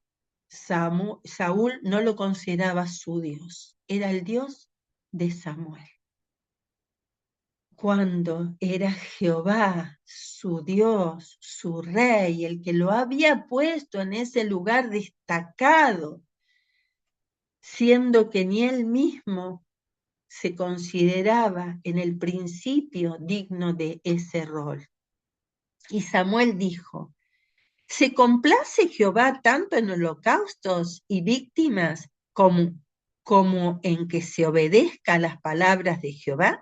Saúl no lo consideraba su Dios, era el Dios de Samuel. Cuando era Jehová, su Dios, su rey, el que lo había puesto en ese lugar destacado, siendo que ni él mismo se consideraba en el principio digno de ese rol. Y Samuel dijo: ¿se complace Jehová tanto en holocaustos y víctimas como en que se obedezca a las palabras de Jehová?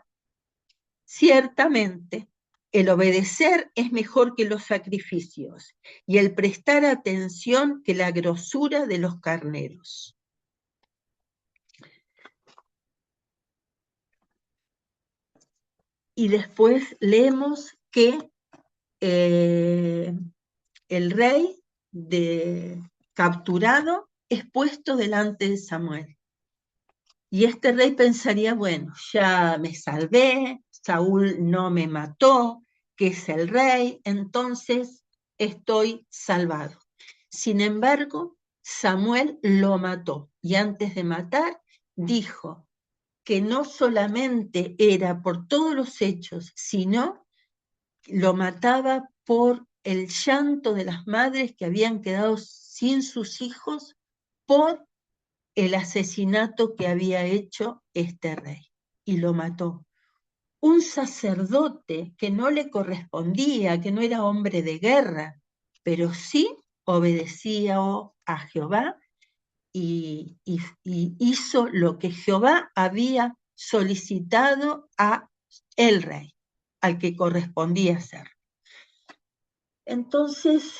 Ciertamente, el obedecer es mejor que los sacrificios, y el prestar atención que la grosura de los carneros. Y después leemos que el rey capturado es puesto delante de Samuel. Y este rey pensaría, bueno, ya me salvé, Saúl no me mató, que es el rey, entonces estoy salvado. Sin embargo, Samuel lo mató, y antes de matar dijo que no solamente era por todos los hechos, sino lo mataba por el llanto de las madres que habían quedado sin sus hijos por el asesinato que había hecho este rey, y lo mató. Un sacerdote que no le correspondía, que no era hombre de guerra, pero sí obedecía a Jehová y hizo lo que Jehová había solicitado a el rey, al que correspondía hacer. Entonces,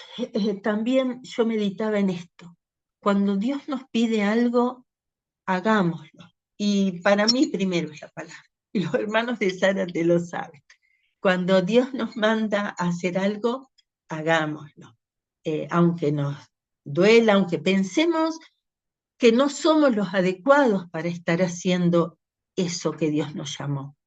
también yo meditaba en esto. Cuando Dios nos pide algo, hagámoslo. Y para mí primero es la palabra. Y los hermanos de Zárate lo saben. Cuando Dios nos manda a hacer algo, hagámoslo. Aunque nos duela, aunque pensemos que no somos los adecuados para estar haciendo eso que Dios nos llamó.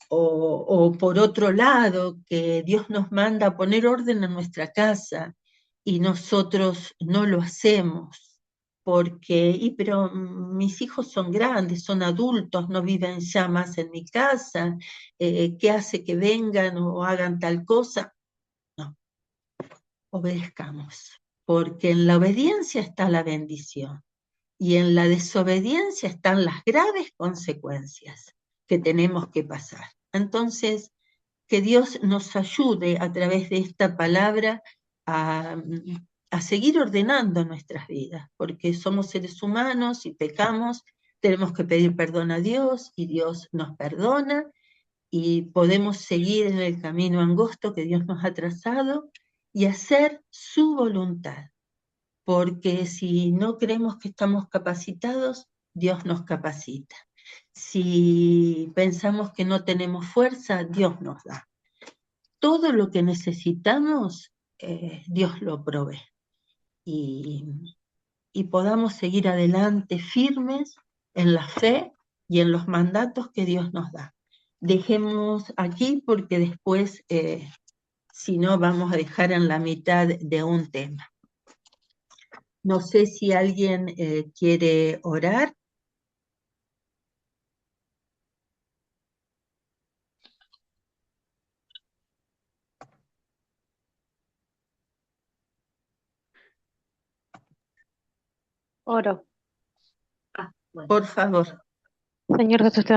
O por otro lado, que Dios nos manda a poner orden en nuestra casa y nosotros no lo hacemos, pero mis hijos son grandes, son adultos, no viven ya más en mi casa, ¿qué hace que vengan o hagan tal cosa? No, obedezcamos, porque en la obediencia está la bendición y en la desobediencia están las graves consecuencias que tenemos que pasar. Entonces, que Dios nos ayude a través de esta palabra a seguir ordenando nuestras vidas, porque somos seres humanos y pecamos, tenemos que pedir perdón a Dios y Dios nos perdona y podemos seguir en el camino angosto que Dios nos ha trazado y hacer su voluntad, porque si no creemos que estamos capacitados, Dios nos capacita. Si pensamos que no tenemos fuerza, Dios nos da. Todo lo que necesitamos, Dios lo provee. Y podamos seguir adelante firmes en la fe y en los mandatos que Dios nos da. Dejemos aquí porque después, si no, vamos a dejar en la mitad de un tema. No sé si alguien quiere orar. Oro. Por favor. Señor Jesús, te